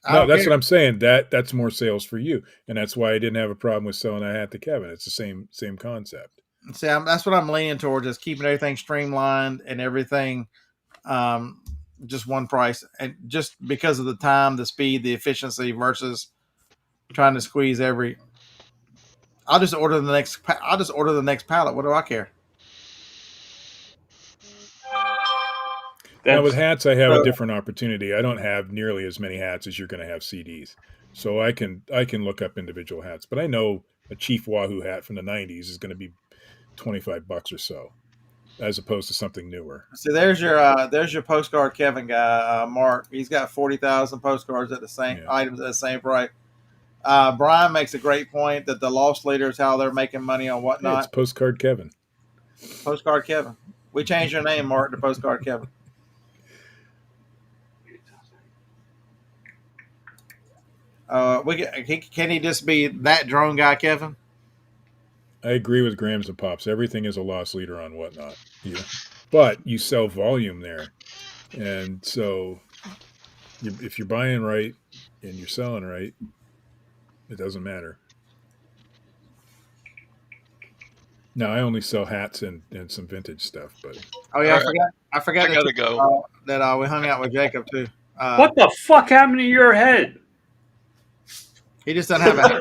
No, that's what I'm saying. That's more sales for you, and that's why I didn't have a problem with selling a hat to Kevin. It's the same concept. See, that's what I'm leaning towards, is keeping everything streamlined and everything just one price, and just because of the time, the speed, the efficiency versus trying to squeeze every. I'll just order the next pallet. What do I care? Now with hats, I have a different opportunity. I don't have nearly as many hats as you're going to have CDs, so I can look up individual hats. But I know a Chief Wahoo hat from the '90s is going to be $25 or so, as opposed to something newer. See, there's your postcard Kevin guy, Mark. He's got 40,000 postcards at the same items at the same price. Brian makes a great point that the loss leaders, how they're making money on whatnot. Yeah, it's Postcard Kevin. Postcard Kevin. We changed your name, Mark, to Postcard Kevin. Can he just be that drone guy, Kevin? I agree with Grams and Pops. Everything is a loss leader on whatnot. Yeah. But you sell volume there. And so if you're buying right and you're selling right, it doesn't matter. Now, I only sell hats and some vintage stuff. But oh, yeah, I forgot I gotta go. That we hung out with Jacob, too. What the fuck happened to your head? He just doesn't have a hat.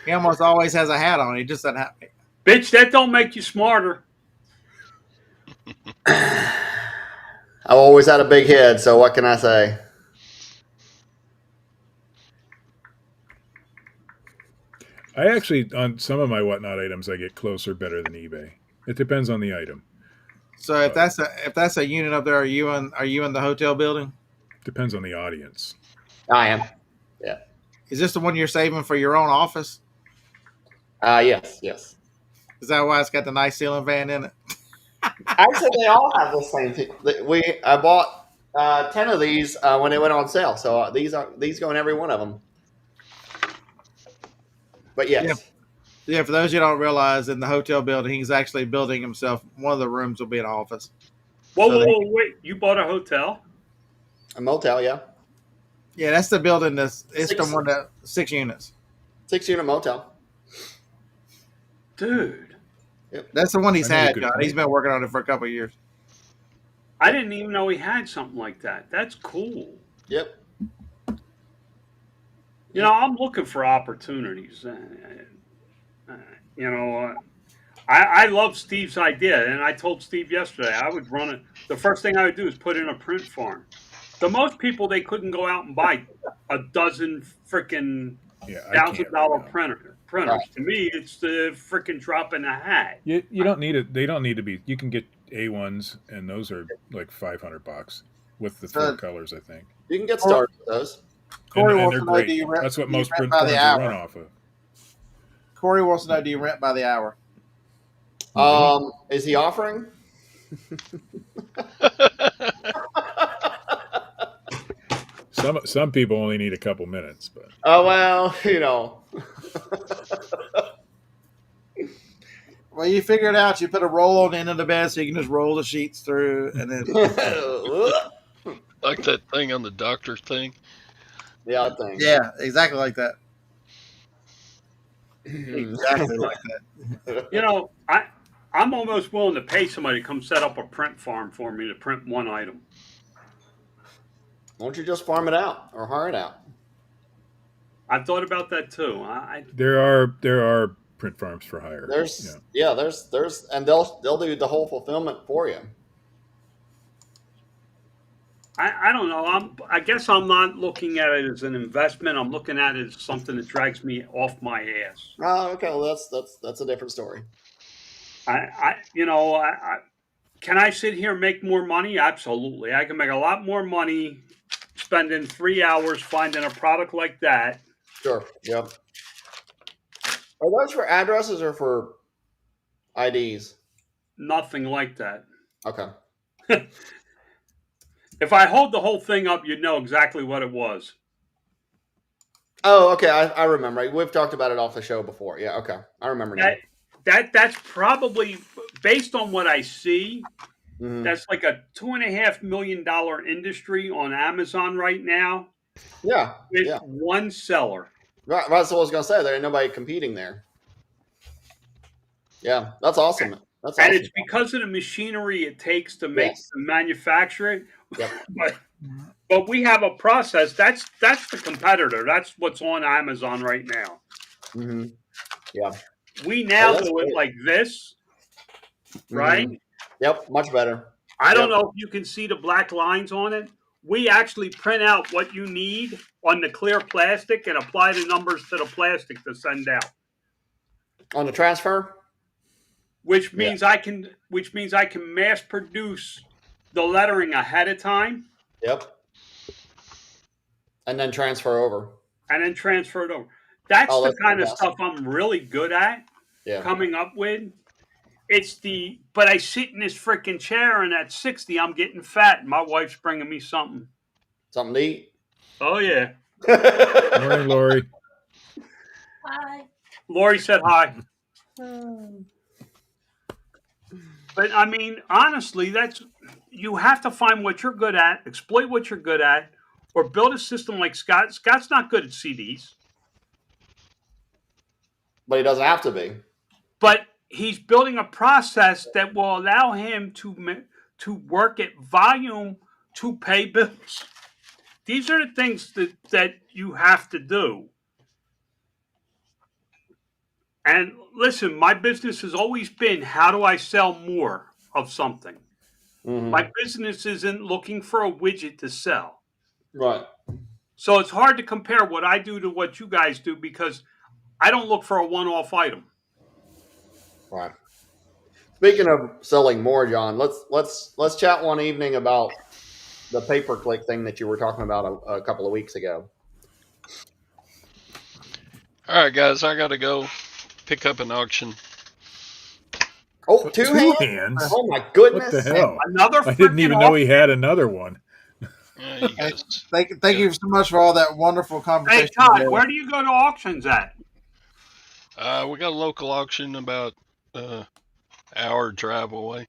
He almost always has a hat on. He just doesn't have it. Bitch, that don't make you smarter. I've always had a big head, so what can I say? I actually, on some of my whatnot items, I get closer better than eBay. It depends on the item. So if that's a unit up there, are you in the hotel building? Depends on the audience. I am. Yeah. Is this the one you're saving for your own office? Yes. Is that why it's got the nice ceiling fan in it? Actually, they all have the same thing. I bought 10 of these when they went on sale, so these go in every one of them. But yes. Yeah, for those you don't realize, in the hotel building, he's actually building himself. One of the rooms will be an office. Whoa, wait! You bought a hotel? A motel, yeah. Yeah, that's the building. It's the one that 6 units. 6-unit motel. Dude. Yep. That's the one he's had, John. Point. He's been working on it for a couple of years. I didn't even know he had something like that. That's cool. Yep. You know, I'm looking for opportunities. I love Steve's idea, and I told Steve yesterday I would run it. The first thing I would do is put in a print farm. The most people, they couldn't go out and buy a dozen freaking $1,000 printers. Right. To me, it's the freaking drop in a hat. You don't need it. They don't need to be. You can get A1s, and those are like $500 with the 4 colors, I think. You can get started with those. Corey and wants they're to know, great. do you rent, That's what do you most rent print by the farms hour? run off of. Corey wants to know, do you rent by the hour? Is he offering? Some people only need a couple minutes, but oh well, you know. Well, you figure it out. You put a roll on the end of the bed so you can just roll the sheets through, and then like that thing on the doctor thing. Yeah, I think. Yeah, exactly like that. Exactly like that. You know, I'm almost willing to pay somebody to come set up a print farm for me to print one item. Why don't you just farm it out or hire it out? I've thought about that too. there are print farms for hire. There's and they'll do the whole fulfillment for you. I don't know. I guess I'm not looking at it as an investment. I'm looking at it as something that drags me off my ass. Oh, okay. Well, that's a different story. Can I sit here and make more money? Absolutely. I can make a lot more money spending 3 hours finding a product like that. Sure. Yep. Are those for addresses or for IDs? Nothing like that. Okay. If I hold the whole thing up, you'd know exactly what it was. Oh, okay. I remember. We've talked about it off the show before. Yeah. Okay. I remember now. That's probably, based on what I see, Mm-hmm. that's like a $2.5 million industry on Amazon right now. Yeah. With one seller. Right. That's what I was going to say. There ain't nobody competing there. Yeah. That's awesome. That's awesome. And it's because of the machinery it takes to make to manufacture it. Yep. But we have a process. That's the competitor. That's what's on Amazon right now. Mm-hmm. Yeah. We now Hey, do it great. like this, right? Mm-hmm. Yep, much better. I don't know if you can see the black lines on it. We actually print out what you need on the clear plastic and apply the numbers to the plastic to send out. On the transfer? Which means I can mass produce the lettering ahead of time. Yep. And then transfer over. And then transfer it over. That's the kind of stuff I'm really good at coming up with. But I sit in this freaking chair, and at 60, I'm getting fat, and my wife's bringing me something. Something to eat? Oh, yeah. Morning, Lori. Hi. Lori said hi. But, I mean, honestly, you have to find what you're good at, exploit what you're good at, or build a system like Scott. Scott's not good at CDs. But he doesn't have to be. But he's building a process that will allow him to work at volume to pay bills. These are the things that you have to do. And listen, my business has always been, how do I sell more of something? Mm-hmm. My business isn't looking for a widget to sell. Right. So it's hard to compare what I do to what you guys do, because I don't look for a one-off item. Right. Speaking of selling more, John, let's chat one evening about the pay-per-click thing that you were talking about a couple of weeks ago. All right, guys, I got to go pick up an auction. Oh, two hands? Oh my goodness! What the hell? I didn't even know he had another one. Yeah, thank you so much for all that wonderful conversation. Hey, Todd, where do you go to auctions at? We got a local auction about hour drive away.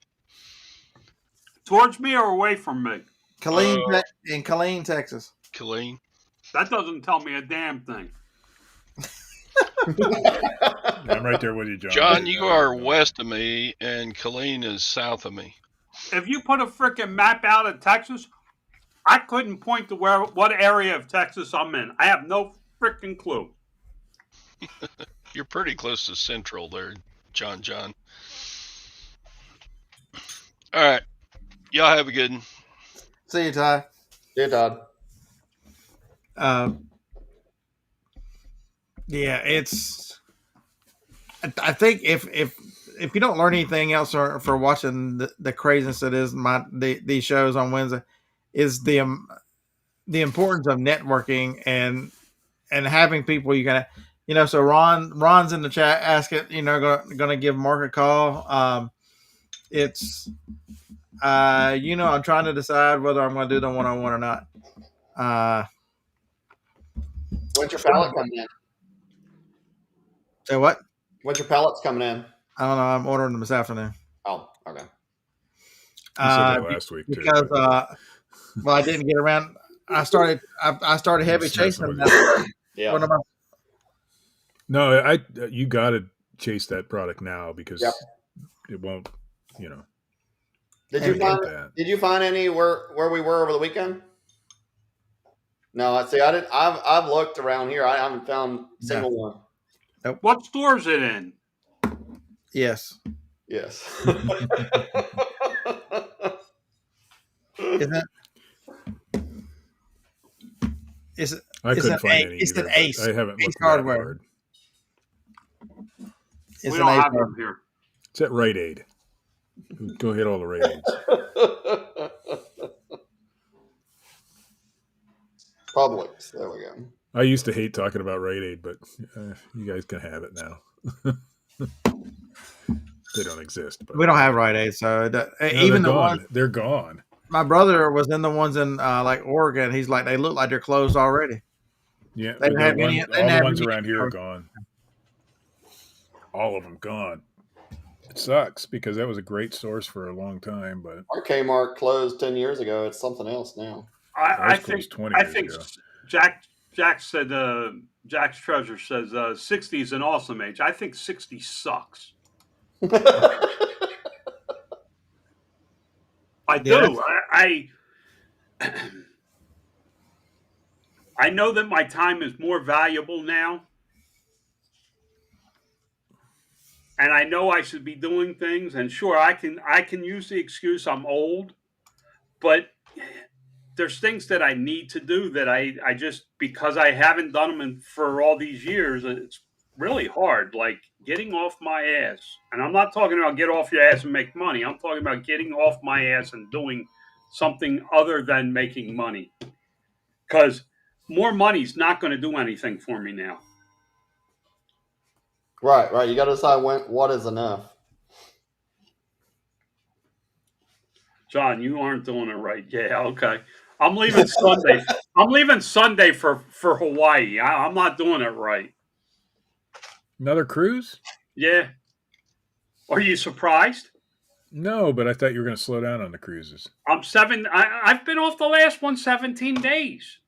Towards me or away from me? In Killeen, Texas. Killeen. That doesn't tell me a damn thing. I'm right there with you, John. John, you are west of me, and Killeen is south of me. If you put a freaking map out of Texas, I couldn't point to what area of Texas I'm in. I have no freaking clue. You're pretty close to Central there, John. All right. Y'all have a good one. See you, Ty. See you, Todd. Yeah, I think if you don't learn anything else for watching the craziness that is these shows on Wednesday, is the importance of networking and having people you gotta, so Ron's in the chat asking, gonna give Mark a call. I'm trying to decide whether I'm gonna do the one-on-one or not. When's your pallet coming in? Say what? When's your pallets coming in? I don't know. I'm ordering them this afternoon. Oh, okay. You said that last week too. Because I didn't get around. I started heavy chasing them. Yeah. No, you got to chase that product now, because it won't. Did you find any where we were over the weekend? No, see, I didn't. I've looked around here. I haven't found a single one. Nope. What store is it in? Yes. Yes. I couldn't find any. It's an Ace. I haven't looked hardware. hard. We don't have them here. It's at Rite Aid. Go hit all the Rite Aids. Publix. There we go. I used to hate talking about Rite Aid, but you guys can have it now. They don't exist. But we don't have Rite Aid, so even the ones they're gone. My brother was in the ones in like Oregon. He's like, they look like they're closed already. Yeah, they didn't have any. All the ones around here are gone. All of them gone. It sucks, because that was a great source for a long time. But our Kmart closed 10 years ago. It's something else now. I think Jack said, Jack's Treasure says 60 is an awesome age. I think 60 sucks. I do. I know that my time is more valuable now and I know I should be doing things. And sure, I can use the excuse I'm old, but there's things that I need to do that I just, because I haven't done them for all these years, it's really hard. Like getting off my ass, and I'm not talking about get off your ass and make money. I'm talking about getting off my ass and doing something other than making money, because more money's not going to do anything for me now. Right. You got to decide what is enough. John, you aren't doing it right. Yeah, okay. I'm leaving Sunday. I'm leaving Sunday for Hawaii. I'm not doing it right. Another cruise? Yeah. Are you surprised? No, but I thought you were going to slow down on the cruises. I've been off the last one 17 days.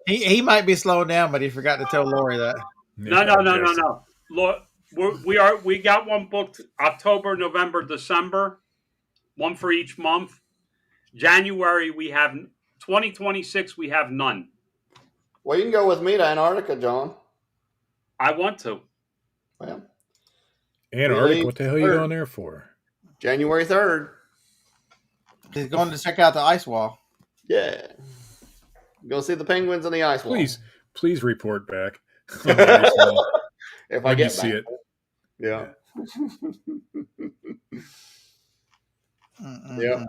He might be slowing down, but he forgot to tell Lori that. No. Look, we got one booked October, November, December, one for each month. January we have 2026. We have none. Well, you can go with me to Antarctica, John. I want to. Well, Antarctica? What the hell are you going there for? January 3rd. He's going to check out the ice wall. Yeah. Go see the penguins in the ice wall. Please report back. If I get see it. Yeah. Yeah.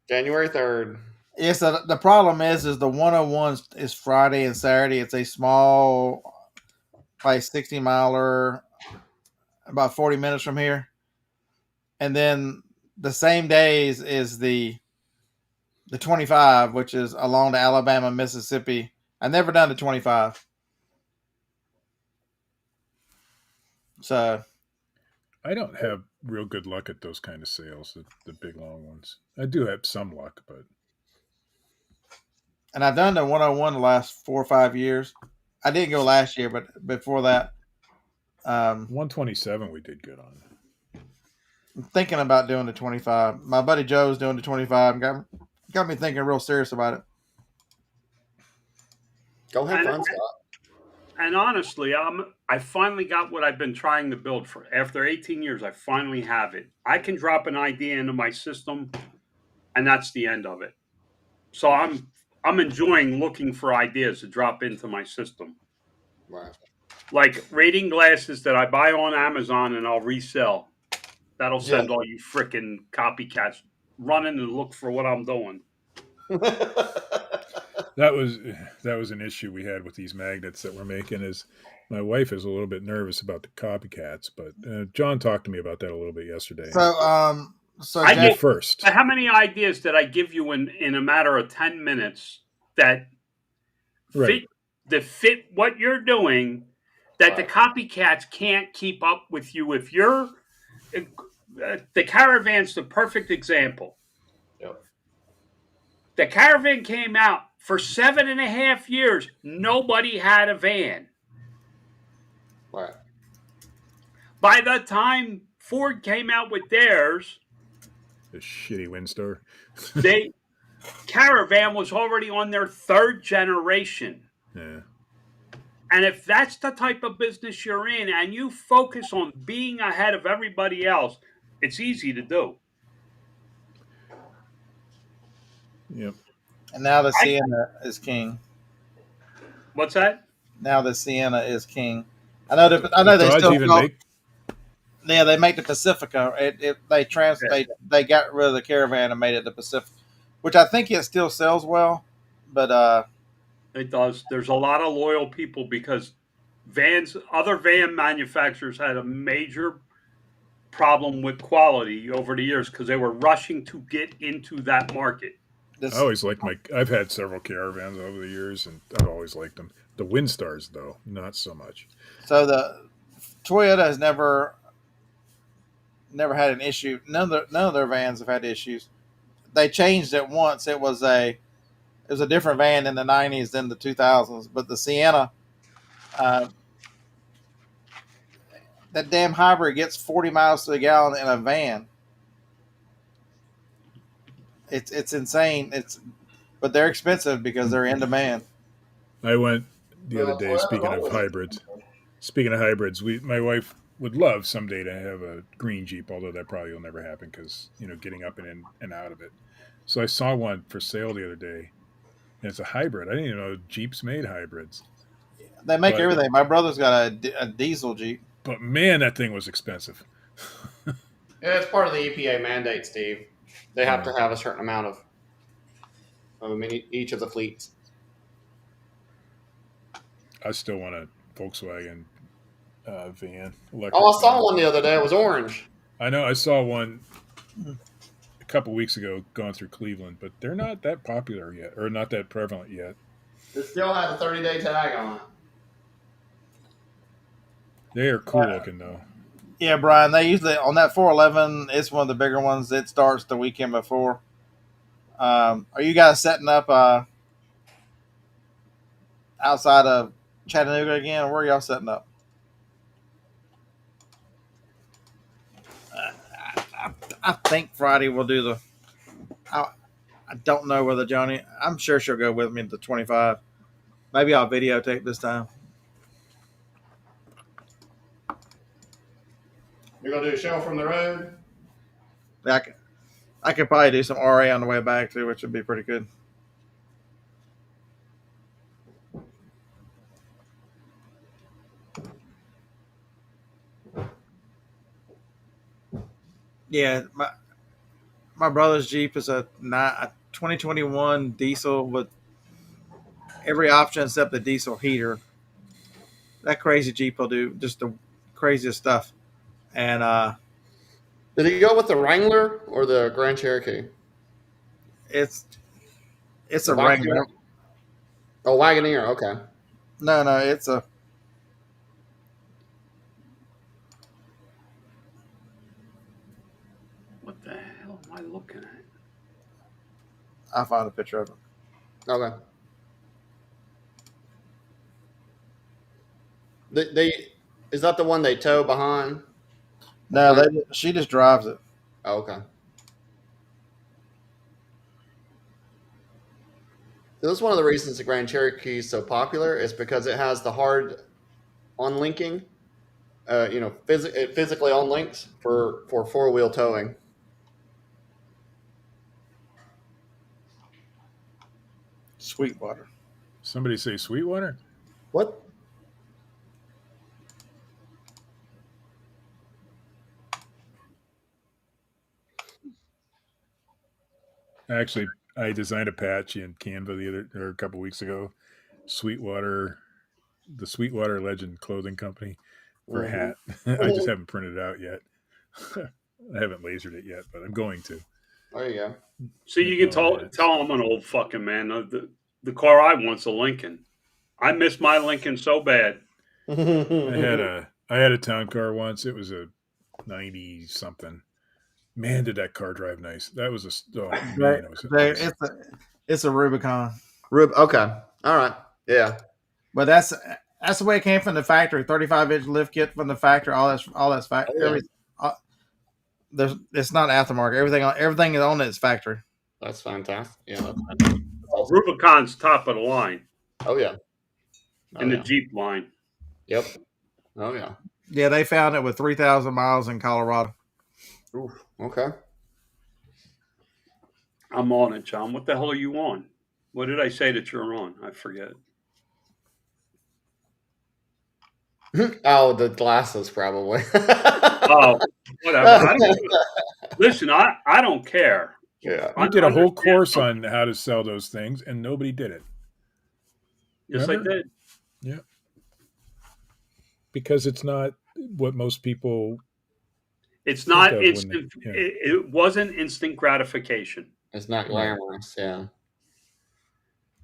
January 3rd. Yes, the problem is the 101 is Friday and Saturday. It's a small, like 60 miler, about 40 minutes from here. And then the same days is the 25, which is along the Alabama, Mississippi. I've never done the 25. So I don't have real good luck at those kind of sales, the big long ones. I do have some luck, but. And I've done the 101 the last 4 or 5 years. I didn't go last year, but before that. 127 we did good on. I'm thinking about doing the 25. My buddy Joe's doing the 25. Got me thinking real serious about it. Go have fun, Scott. And honestly, I finally got what I've been trying to build for. After 18 years, I finally have it. I can drop an idea into my system, and that's the end of it. So I'm enjoying looking for ideas to drop into my system. Right. Like reading glasses that I buy on Amazon and I'll resell. That'll send all you frickin' copycats running to look for what I'm doing. That was an issue we had with these magnets that we're making. Is my wife is a little bit nervous about the copycats, but John talked to me about that a little bit yesterday. So I Jack, first. How many ideas did I give you in a matter of 10 minutes that fit what you're doing, that the copycats can't keep up with you? If you're the Caravan's the perfect example. Yep. The Caravan came out for 7.5 years. Nobody had a van. Right. By the time Ford came out with theirs, the shitty Windstar, Caravan was already on their 3rd generation. Yeah. And if that's the type of business you're in and you focus on being ahead of everybody else, it's easy to do. Yep. And now the Sienna is king. What's that? Now the Sienna is king. I know they still make. Yeah, they make the Pacifica. They got rid of the Caravan and made it the Pacifica, which I think it still sells well, but it does. There's a lot of loyal people because other van manufacturers had a major problem with quality over the years because they were rushing to get into that market. I always liked I've had several Caravans over the years, and I've always liked them. The Windstars, though, not so much. So the Toyota has never had an issue. None of their vans have had issues. They changed it once. It was a different van in the 90s than the 2000s, but the Sienna, that damn hybrid gets 40 miles to the gallon in a van. It's insane. But they're expensive because they're in demand. I went the other day, speaking of hybrids, Speaking of hybrids, my wife would love someday to have a green Jeep, although that probably will never happen because getting up and in and out of it. So I saw one for sale the other day, and it's a hybrid. I didn't even know Jeeps made hybrids. They make everything. My brother's got a diesel Jeep. But man, that thing was expensive. Yeah, it's part of the EPA mandate, Steve. They have to have a certain amount of each of the fleets. I still want a Volkswagen van. Oh, I saw one the other day. It was orange. I know. I saw one a couple weeks ago going through Cleveland, but they're not that popular yet, or not that prevalent yet. It still has a 30-day tag on it. They are cool looking, though. Yeah, Brian, they usually, on that 411, it's one of the bigger ones. It starts the weekend before. Are you guys setting up outside of Chattanooga again, or where are y'all setting up? I think Friday we'll do the. I don't know whether Johnny. I'm sure she'll go with me to 25. Maybe I'll videotape this time. You're gonna do a show from the road? I could probably do some RA on the way back too, which would be pretty good. Yeah, my brother's Jeep is a 2021 diesel with every option except the diesel heater. That crazy Jeep will do just the craziest stuff. And did he go with the Wrangler or the Grand Cherokee? It's a Wrangler. Oh, Wagoneer. Okay. No, it's a. What the hell am I looking at? I'll find a picture of it. Okay. They is that the one they tow behind? No, she just drives it. Oh, okay. This is one of the reasons the Grand Cherokee is so popular is because it has the hard on-linking, it physically on-links for four-wheel towing. Sweetwater. Somebody say Sweetwater? What? Actually, I designed a patch in Canva a couple weeks ago. The Sweetwater Legend Clothing Company for a hat. I just haven't printed it out yet. I haven't lasered it yet, but I'm going to. There you go. So you can tell I'm an old fucking man. The car I want's a Lincoln. I miss my Lincoln so bad. I had a town car once. It was a 90 something. Man, did that car drive nice. That was it's a Rubicon. Okay. All right. Yeah. But that's the way it came from the factory. 35-inch lift kit from the factory. All that's factory. Oh, yeah. It's not aftermarket. Everything is on its factory. That's fantastic. Yeah. That's fantastic. Rubicon's top of the line. Oh yeah. In the Jeep line. Yep. Oh yeah. Yeah, they found it with 3,000 miles in Colorado. Ooh, okay. I'm on it, John. What the hell are you on? What did I say that you're on? I forget. Oh, the glasses, probably. Oh, whatever. Listen, I don't care. Yeah. I did a whole course on how to sell those things, and nobody did it. Yes, remember? I did. Yeah. Because it's not what most people. It's not instant. It wasn't instant gratification. It's not glamorous. Yeah.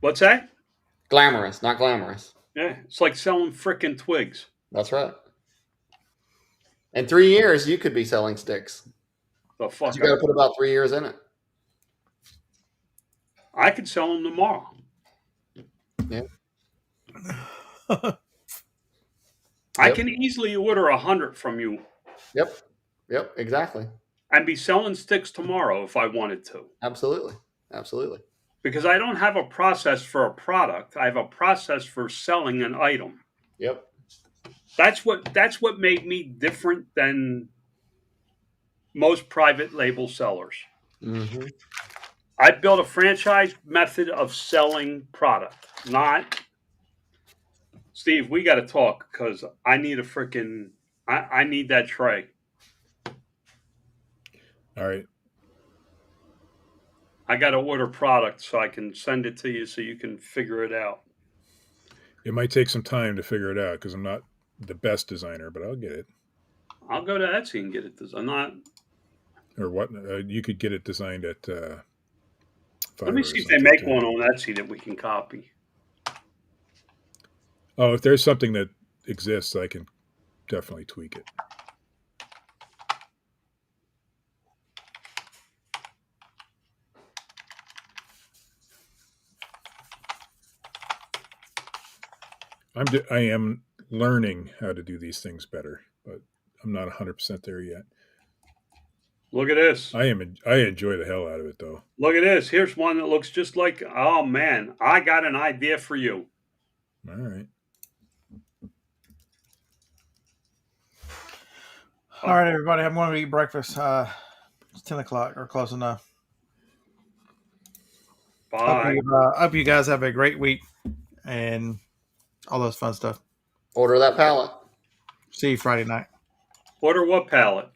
What's that? Glamorous, not glamorous. Yeah, it's like selling frickin' twigs. That's right. In 3 years, you could be selling sticks. The fuck! You got to put about 3 years in it. I could sell them tomorrow. Yeah. I can easily order 100 from you. Yep, exactly. And be selling sticks tomorrow if I wanted to. Absolutely. Because I don't have a process for a product. I have a process for selling an item. Yep. That's what made me different than most private label sellers. Mm-hmm. I built a franchise method of selling product, not Steve. We got to talk because I need a freaking. I need that tray. All right. I got to order product so I can send it to you so you can figure it out. It might take some time to figure it out because I'm not the best designer, but I'll get it. I'll go to Etsy and get it designed. Or what? You could get it designed at. Let me see if they make one on Etsy that we can copy. Oh, if there's something that exists, I can definitely tweak it. I am learning how to do these things better, but I'm not 100% there yet. Look at this. I enjoy the hell out of it, though. Look at this. Here's one that looks just like. Oh man, I got an idea for you. All right. All right, everybody. I'm going to eat breakfast. It's 10 o'clock or close enough. Bye. Hope you guys have a great week and all those fun stuff. Order that pallet. See you Friday night. Order what pallet?